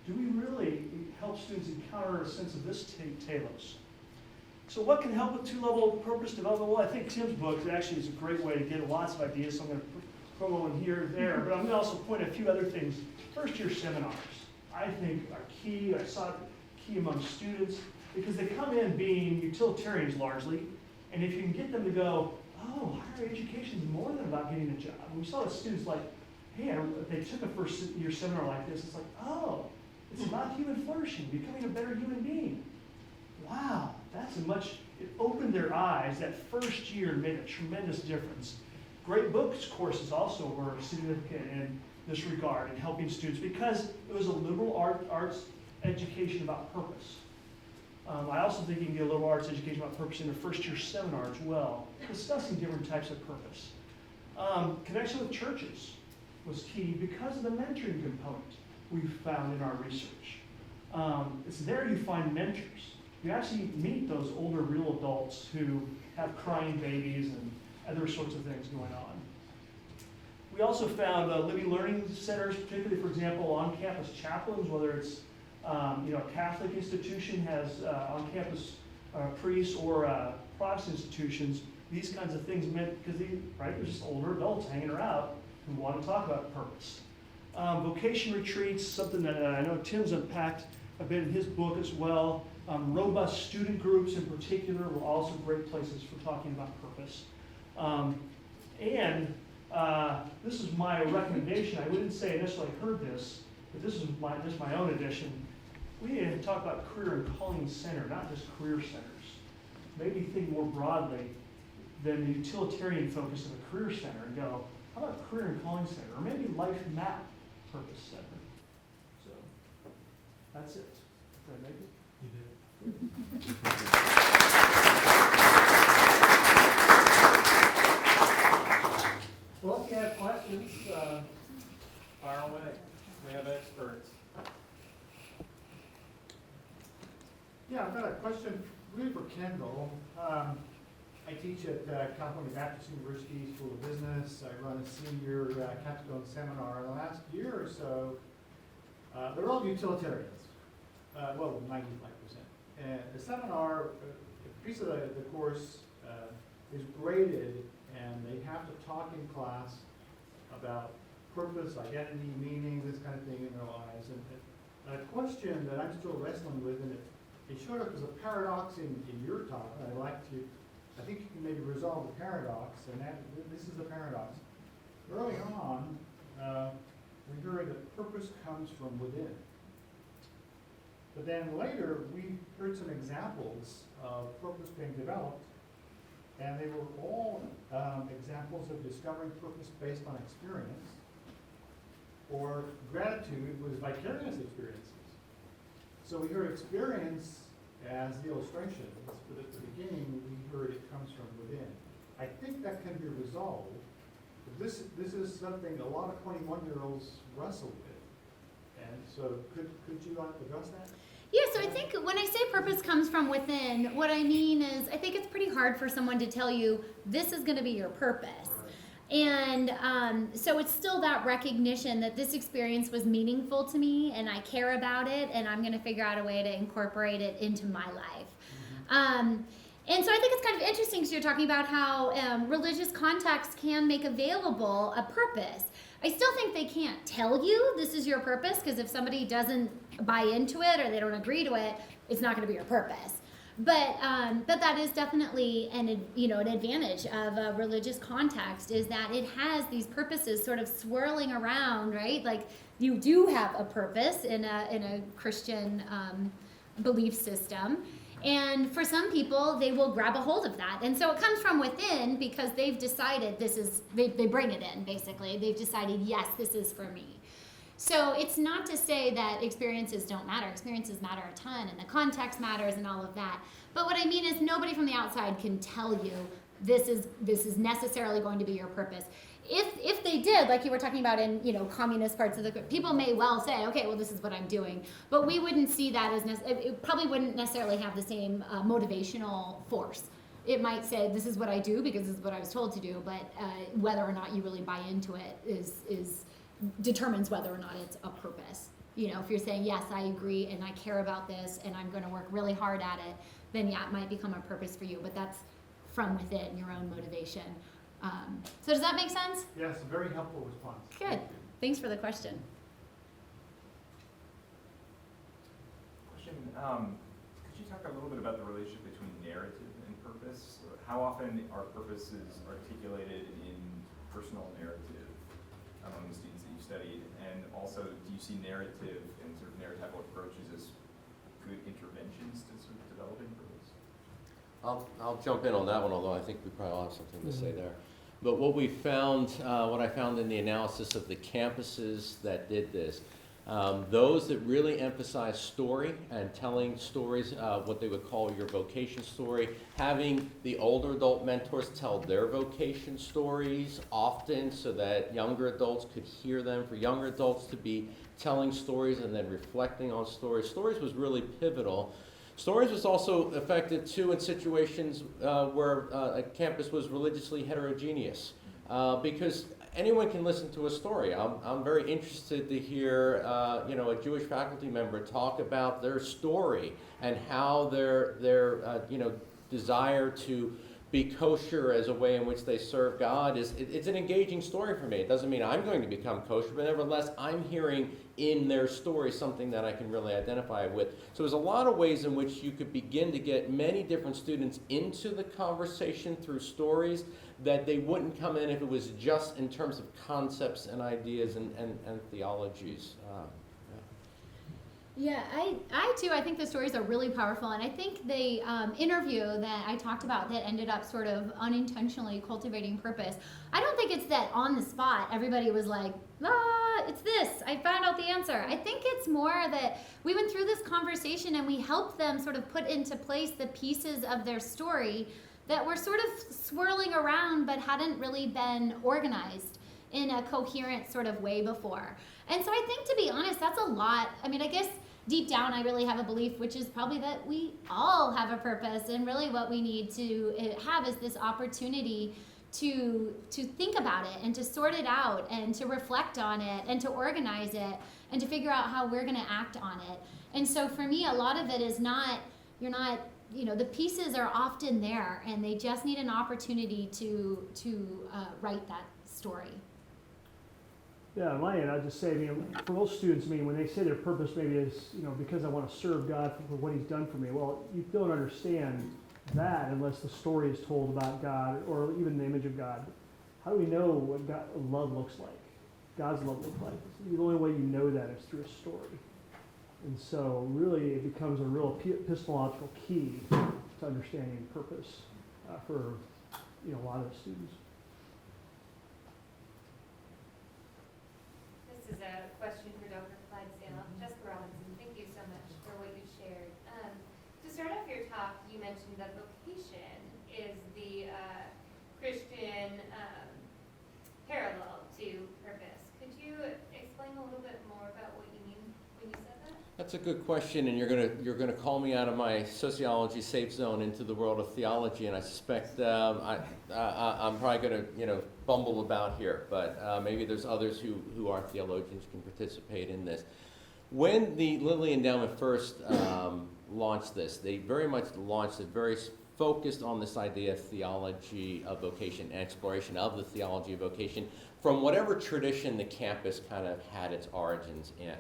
Do we really help students encounter a sense of this telos? So what can help with 2-level purpose development? Well, I think Tim's book actually is a great way to get lots of ideas, so I'm going to promo in here and there, but I'm going to also point a few other things. First-year seminars, I think, are key. I saw it key among students, because they come in being utilitarians largely, and if you can get them to go, oh, higher education is more than about getting a job. And we saw the students like, hey, they took a first-year seminar like this, it's like, oh, it's about human flourishing, becoming a better human being. Wow, it opened their eyes. That first year made a tremendous difference. Great books courses also were significant in this regard in helping students, because it was a liberal arts education about purpose. I also think you can get a liberal arts education about purpose in a first-year seminar as well, discussing different types of purpose. Connection with churches was key because of the mentoring component we found in our research. It's there you find mentors. You actually meet those older real adults who have crying babies and other sorts of things going on. We also found living learning centers, particularly, for example, on-campus chaplains, whether it's a Catholic institution has on-campus priests, or Protestant institutions. These kinds of things meant, because there's just older adults hanging around who want to talk about purpose. Vocation retreats, something that I know Tim's unpacked a bit in his book as well. Robust student groups in particular were also great places for talking about purpose. This is my recommendation. I wouldn't say I necessarily heard this, but this is just my own addition. We need to talk about career and calling center, not just career centers. Maybe think more broadly than the utilitarian focus of a career center, and go, how about career and calling center, or maybe life map purpose center. So that's it. Did I make it? You did. Well, if you have questions, fire away. We have experts. Yeah, I've got a question really for Kendall. I teach at California Baptist University School of Business. I run a senior capstone seminar. The last year or so, they're all utilitarians. Well, 95%. And the seminar, a piece of the course is graded, and they have to talk in class about purpose, identity, meaning, this kind of thing in their lives. And a question that I'm still wrestling with, and it showed up as a paradox in your talk, and I think you can maybe resolve the paradox, and this is the paradox. Early on, we heard that purpose comes from within. But then later, we heard some examples of purpose being developed, and they were all examples of discovering purpose based on experience, or gratitude was vicarious experiences. So we heard experience as the illustrations, but at the beginning, we heard it comes from within. I think that can be resolved. But this is something a lot of 21-year-olds wrestle with. And so could you address that? Yeah, so I think when I say purpose comes from within, what I mean is I think it's pretty hard for someone to tell you this is going to be your purpose. And so it's still that recognition that this experience was meaningful to me and I care about it and I'm going to figure out a way to incorporate it into my life. And so I think it's kind of interesting because you're talking about how religious contexts can make available a purpose. I still think they can't tell you this is your purpose, because if somebody doesn't buy into it or they don't agree to it, it's not going to be your purpose. But that is definitely an advantage of a religious context, is that it has these purposes sort of swirling around, right? Like you do have a purpose in a Christian belief system. And for some people, they will grab a hold of that. And so it comes from within because they've decided they bring it in, basically. They've decided, yes, this is for me. So it's not to say that experiences don't matter. Experiences matter a ton, and the context matters and all of that. But what I mean is nobody from the outside can tell you this is necessarily going to be your purpose. If they did, like you were talking about in communist parts of the people may well say, okay, well, this is what I'm doing, but we wouldn't see that as it probably wouldn't necessarily have the same motivational force. It might say this is what I do because this is what I was told to do, but whether or not you really buy into it is determines whether or not it's a purpose. If you're saying yes, I agree and I care about this and I'm going to work really hard at it, then yeah, it might become a purpose for you, but that's from within your own motivation. So does that make sense? Yes, a very helpful response. Good. Thanks for the question. Could you talk a little bit about the relationship between narrative and purpose? How often are purposes articulated in personal narrative among the students that you studied? And also, do you see narrative and sort of narratival approaches as good interventions to sort of developing purpose? I'll jump in on that one, although I think we probably all have something to say there. But what I found in the analysis of the campuses that did this, those that really emphasize story and telling stories, what they would call your vocation story, having the older adult mentors tell their vocation stories often so that younger adults could hear them, for younger adults to be telling stories and then reflecting on stories. Stories was really pivotal. Stories was also effective too in situations where a campus was religiously heterogeneous, because anyone can listen to a story. I'm very interested to hear a Jewish faculty member talk about their story and how their desire to be kosher as a way in which they serve God it's an engaging story for me. It doesn't mean I'm going to become kosher, but nevertheless I'm hearing in their story something that I can really identify with. So there's a lot of ways in which you could begin to get many different students into the conversation through stories that they wouldn't come in if it was just in terms of concepts and ideas and theologies. Yeah, I too, I think the stories are really powerful, and I think the interview that I talked about that ended up sort of unintentionally cultivating purpose, I don't think it's that on the spot everybody was like, it's this, I found out the answer. I think it's more that we went through this conversation and we helped them sort of put into place the pieces of their story that were sort of swirling around but hadn't really been organized in a coherent sort of way before. And so I think, to be honest, that's a lot. I mean, I guess deep down I really have a belief, which is probably that we all have a purpose, and really what we need to have is this opportunity to think about it and to sort it out and to reflect on it and to organize it and to figure out how we're going to act on it. And so for me, a lot of it is the pieces are often there and they just need an opportunity to write that story. Yeah, on my end, I'd just say, for most students, when they say their purpose maybe is, because I want to serve God for what He's done for me, well, you don't understand that unless the story is told about God or even the image of God. How do we know what love looks like? God's love looks like. The only way you know that is through a story. And so really it becomes a real epistemological key to understanding purpose for a lot of the students. This is a question for Dr. Clydesdale. Jessica Robinson, thank you so much for what you shared. To start off your talk, you mentioned that vocation is the Christian parallel to purpose. Could you explain a little bit more about what you mean when you said that? That's a good question, and you're gonna call me out of my sociology safe zone into the world of theology, and I suspect I'm probably gonna bumble about here, but maybe there's others who are theologians can participate in this. When the Lilly Endowment first launched this, they very much launched it very focused on this idea of theology of vocation and exploration of the theology of vocation from whatever tradition the campus kind of had its origins in.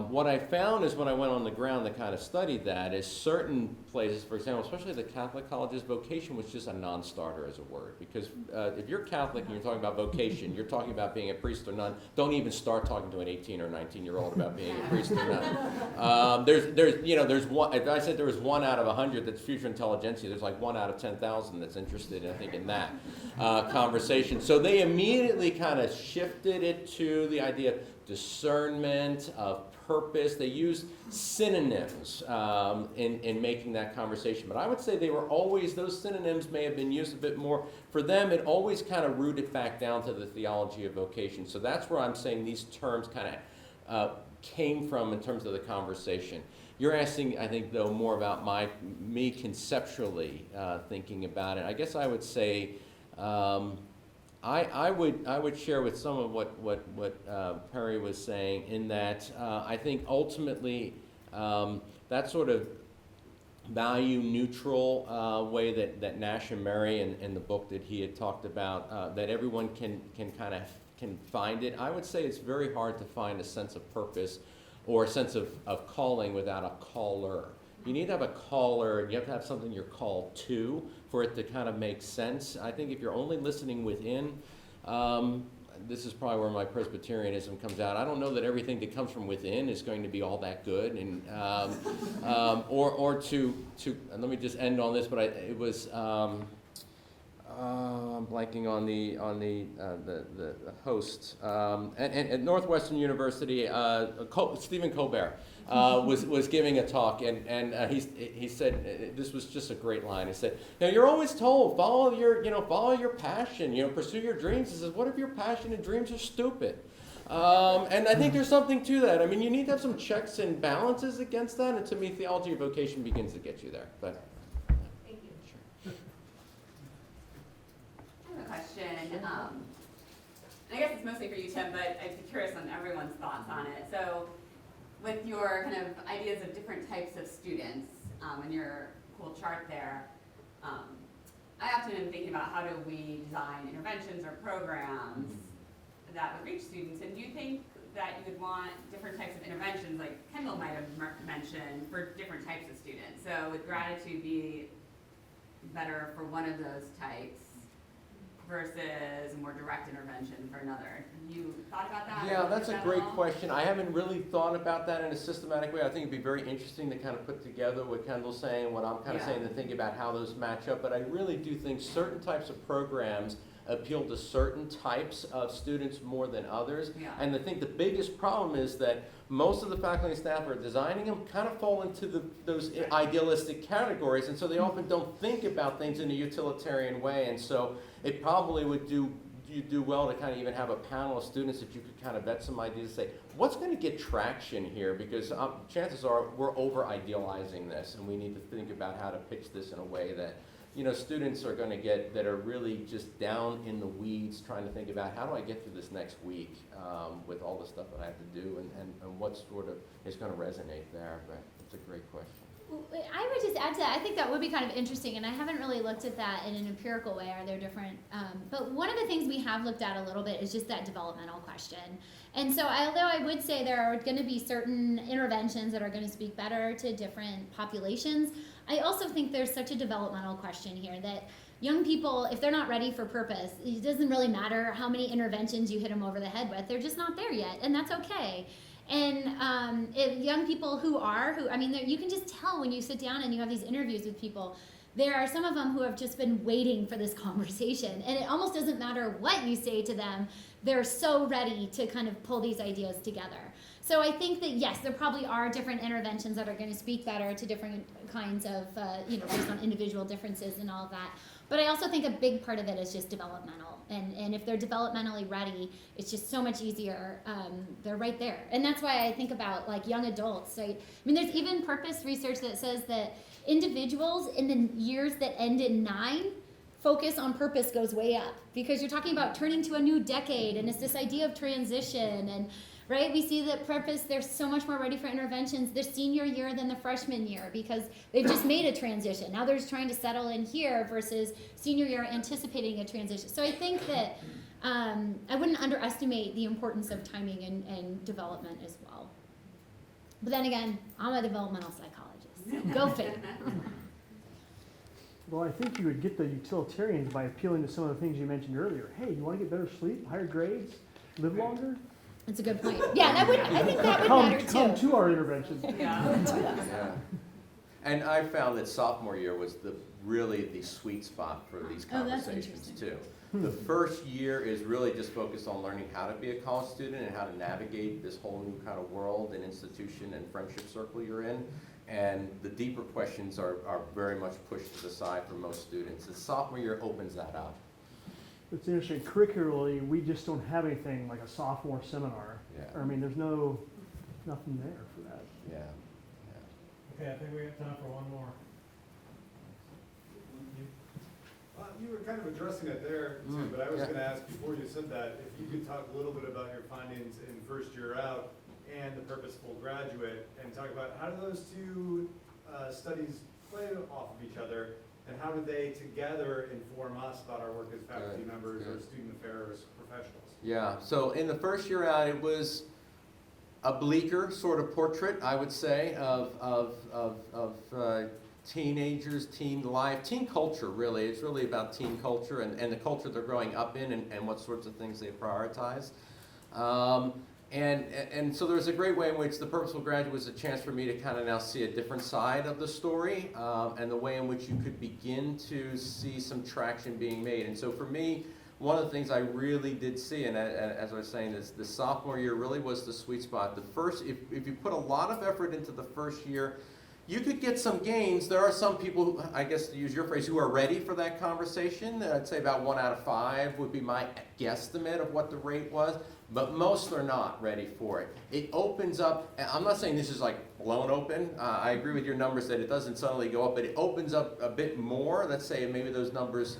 What I found is when I went on the ground to kind of study that is certain places, for example, especially the Catholic colleges, vocation was just a non-starter as a word. Because if you're Catholic and you're talking about vocation, you're talking about being a priest or nun. Don't even start talking to an 18 or 19-year-old about being a priest or nun. There's one. If I said there was 1 out of 100 that's future intelligentsia, there's like 1 out of 10,000 that's interested, I think, in that conversation. So they immediately kind of shifted it to the idea of discernment, of purpose. They used synonyms in making that conversation. But I would say they were always, those synonyms may have been used a bit more. For them, it always kind of rooted back down to the theology of vocation. So that's where I'm saying these terms kind of came from in terms of the conversation. You're asking, I think, though, more about me conceptually thinking about it. I guess I would say, I would share with some of what Perry was saying in that I think ultimately that sort of value neutral way that Nash and Murray in the book that he had talked about that everyone can find it. I would say it's very hard to find a sense of purpose or a sense of calling without a caller. You need to have a caller, and you have to have something you're called to for it to kind of make sense. I think if you're only listening within, this is probably where my Presbyterianism comes out. I don't know that everything that comes from within is going to be all that good, and or to and let me just end on this. But it was I'm blanking on the host at Northwestern University. Stephen Colbert was giving a talk, and he said this was just a great line. He said, "You're always told follow your passion, pursue your dreams." He says, "What if your passion and dreams are stupid?" And I think there's something to that. I mean, you need to have some checks and balances against that, and to me, theology of vocation begins to get you there. But Thank you. sure. I have a question, and I guess it's mostly for you, Tim, but I'd be curious on everyone's thoughts on it. So, with your kind of ideas of different types of students and your cool chart there, I often am thinking about how do we design interventions or programs that would reach students, and do you think that you would want different types of interventions, like Kendall might have mentioned, for different types of students? So would gratitude be better for one of those types versus a more direct intervention for another? Have you thought about that? Yeah, that's a great question. I haven't really thought about that in a systematic way. I think it'd be very interesting to kind of put together what Kendall's saying and what I'm kind of saying and think about how those match up. But I really do think certain types of programs appeal to certain types of students more than others. Yeah. And I think the biggest problem is that most of the faculty and staff who are designing them kind of fall into those idealistic categories, and so they often don't think about things in a utilitarian way. And so it probably would do well to kind of even have a panel of students that you could kind of vet some ideas and say, what's going to get traction here? Because chances are we're over-idealizing this, and we need to think about how to pitch this in a way that students are going to get that are really just down in the weeds trying to think about how do I get through this next week with all the stuff that I have to do and what sort of is going to resonate there. But it's a great question. I would just add to that, I think that would be kind of interesting, and I haven't really looked at that in an empirical way. Are there different, but one of the things we have looked at a little bit is just that developmental question. And so although I would say there are going to be certain interventions that are going to speak better to different populations, I also think there's such a developmental question here that young people, if they're not ready for purpose, it doesn't really matter how many interventions you hit them over the head with, they're just not there yet, and that's okay. And if young people you can just tell when you sit down and you have these interviews with people, there are some of them who have just been waiting for this conversation, and it almost doesn't matter what you say to them, they're so ready to kind of pull these ideas together. So I think that yes, there probably are different interventions that are going to speak better to different kinds of, based on individual differences and all of that. But I also think a big part of it is just developmental. And if they're developmentally ready, it's just so much easier. They're right there. And that's why I think about like young adults. I mean, there's even purpose research that says that individuals in the years that end in 9, focus on purpose goes way up. Because you're talking about turning to a new decade, and it's this idea of transition. And right, we see that purpose, they're so much more ready for interventions their senior year than the freshman year because they've just made a transition. Now they're just trying to settle in here versus senior year anticipating a transition. So I think that I wouldn't underestimate the importance of timing and development as well. But then again, I'm a developmental psychologist, so go figure. Well, I think you would get the utilitarians by appealing to some of the things you mentioned earlier. Hey, you want to get better sleep, higher grades, live longer? That's a good point. Yeah, I think that would matter too. Come to our interventions. Yeah. And I found that sophomore year was really the sweet spot for these conversations too. The first year is really just focused on learning how to be a college student and how to navigate this whole new kind of world and institution and friendship circle you're in. And the deeper questions are very much pushed to the side for most students. The sophomore year opens that up. It's interesting. Curricularly, we just don't have anything like a sophomore seminar. Yeah. I mean, there's nothing there for that. Yeah. Okay, I think we have time for one more. You were kind of addressing it there too, but I was going to ask before you said that, if you could talk a little bit about your findings in first year out and the purposeful graduate, and talk about how do those two studies play off of each other, and how do they together inform us about our work as faculty members or student affairs professionals? Yeah, so in the first year out, it was a bleaker sort of portrait, I would say, of teenagers, teen life, teen culture, really. It's really about teen culture and the culture they're growing up in and what sorts of things they prioritize. And so there's a great way in which the Purposeful Graduate was a chance for me to kind of now see a different side of the story and the way in which you could begin to see some traction being made. And so for me, one of the things I really did see, and as I was saying, is the sophomore year really was the sweet spot. The first, if you put a lot of effort into the first year, you could get some gains. There are some people, who, I guess to use your phrase, who are ready for that conversation. I'd say about 1 out of 5 would be my guesstimate of what the rate was, but most are not ready for it. It opens up, I'm not saying this is like blown open. I agree with your numbers that it doesn't suddenly go up, but it opens up a bit more. Let's say maybe those numbers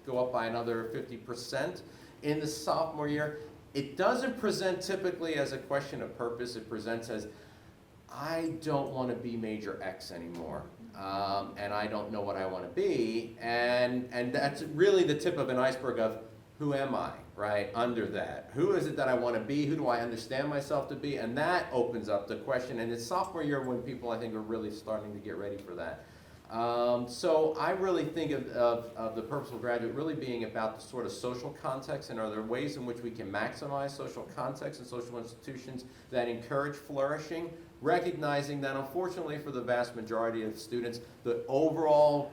go up by another 50% in the sophomore year. It doesn't present typically as a question of purpose. It presents as, I don't want to be major X anymore, and I don't know what I want to be, and that's really the tip of an iceberg of who am I, right, under that. Who is it that I want to be? Who do I understand myself to be? And that opens up the question, and it's sophomore year when people, I think, are really starting to get ready for that. So I really think of the Purposeful Graduate really being about the sort of social context, and are there ways in which we can maximize social context and social institutions that encourage flourishing, recognizing that unfortunately for the vast majority of students, the overall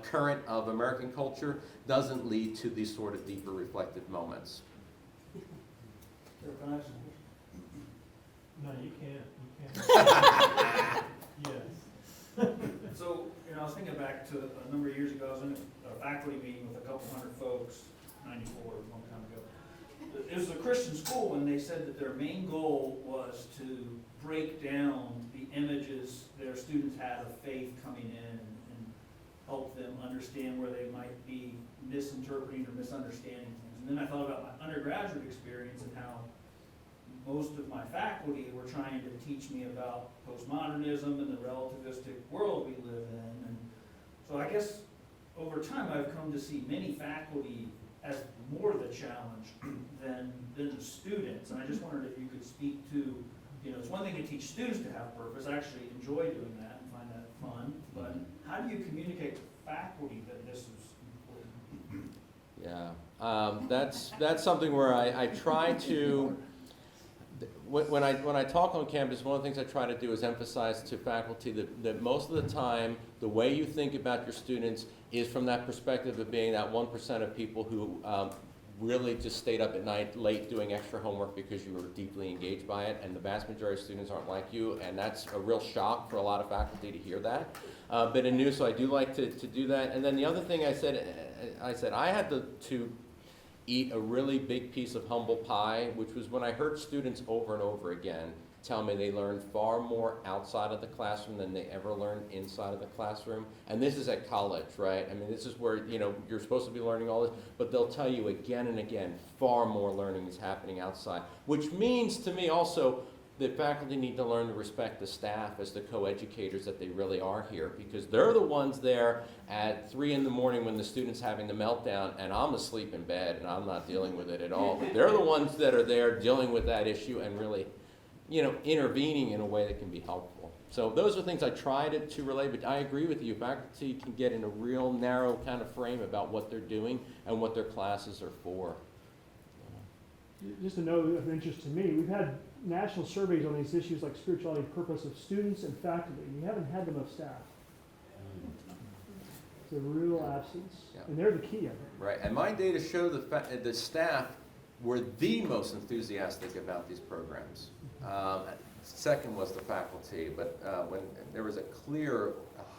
current of American culture doesn't lead to these sort of deeper reflective moments. No, you can't. Yes. So, I was thinking back to a number of years ago, I was in a faculty meeting with a couple hundred folks, 94, a long time ago. It was a Christian school, and they said that their main goal was to break down the images their students had of faith coming in and help them understand where they might be misinterpreting or misunderstanding things. And then I thought about my undergraduate experience and how most of my faculty were trying to teach me about postmodernism and the relativistic world we live in. And so I guess over time I've come to see many faculty as more the challenge than the students. And I just wondered if you could speak to, it's one thing to teach students to have purpose. I actually enjoy doing that and find that fun. But how do you communicate to faculty that this is important? Yeah, that's something where I try to, when I talk on campus, one of the things I try to do is emphasize to faculty that most of the time, the way you think about your students is from that perspective of being that 1% of people who really just stayed up at night late doing extra homework because you were deeply engaged by it, and the vast majority of students aren't like you, and that's a real shock for a lot of faculty to hear that. But in new, so I do like to do that. And then the other thing I said I had to eat a really big piece of humble pie, which was when I heard students over and over again tell me they learned far more outside of the classroom than they ever learned inside of the classroom. And this is at college, right? I mean, this is where, you're supposed to be learning all this, but they'll tell you again and again, far more learning is happening outside, which means to me also that faculty need to learn to respect the staff as the co-educators that they really are here, because they're the ones there at 3 in the morning when the student's having the meltdown and I'm asleep in bed and I'm not dealing with it at all. But they're the ones that are there dealing with that issue and really, intervening in a way that can be helpful. So those are things I try to relay, but I agree with you. Faculty can get in a real narrow kind of frame about what they're doing and what their classes are for. Just a note of interest to me, we've had national surveys on these issues like spirituality and purpose of students and faculty. We haven't had them of staff. It's a real absence, and they're the key, I think. Right, and my data show the staff were the most enthusiastic about these programs. Second was the faculty, but when there was a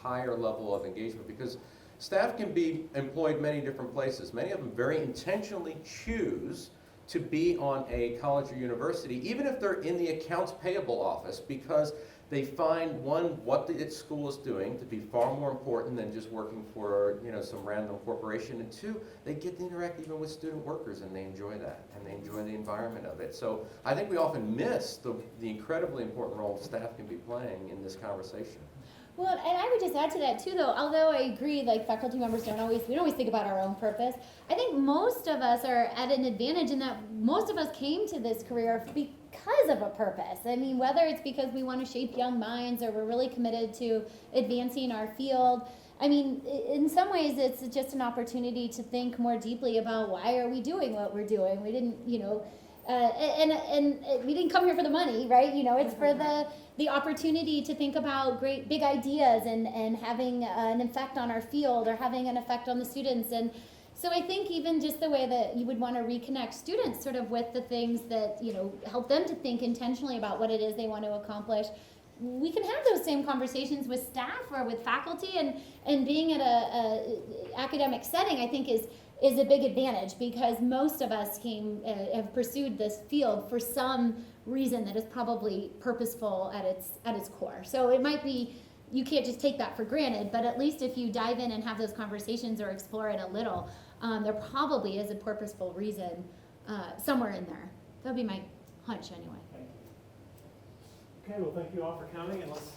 higher level of engagement, because staff can be employed many different places. Many of them very intentionally choose to be on a college or university, even if they're in the accounts payable office, because they find, one, what the school is doing to be far more important than just working for some random corporation, and two, they get to interact even with student workers, and they enjoy that, and they enjoy the environment of it. So I think we often miss the incredibly important role staff can be playing in this conversation. Well, and I would just add to that too, though, although I agree, like faculty members we don't always think about our own purpose. I think most of us are at an advantage in that most of us came to this career because of a purpose. I mean, whether it's because we want to shape young minds or we're really committed to advancing our field. I mean, in some ways, it's just an opportunity to think more deeply about why are we doing what we're doing. We didn't, and we didn't come here for the money, right? It's for the opportunity to think about great big ideas and having an effect on our field or having an effect on the students. And so I think even just the way that you would want to reconnect students sort of with the things that, help them to think intentionally about what it is they want to accomplish. We can have those same conversations with staff or with faculty, and being at a academic setting, I think is a big advantage, because most of us have pursued this field for some reason that is probably purposeful at its core. So it might be, you can't just take that for granted, but at least if you dive in and have those conversations or explore it a little, there probably is a purposeful reason somewhere in there. That would be my hunch anyway. Okay, well, thank you all for coming, and let's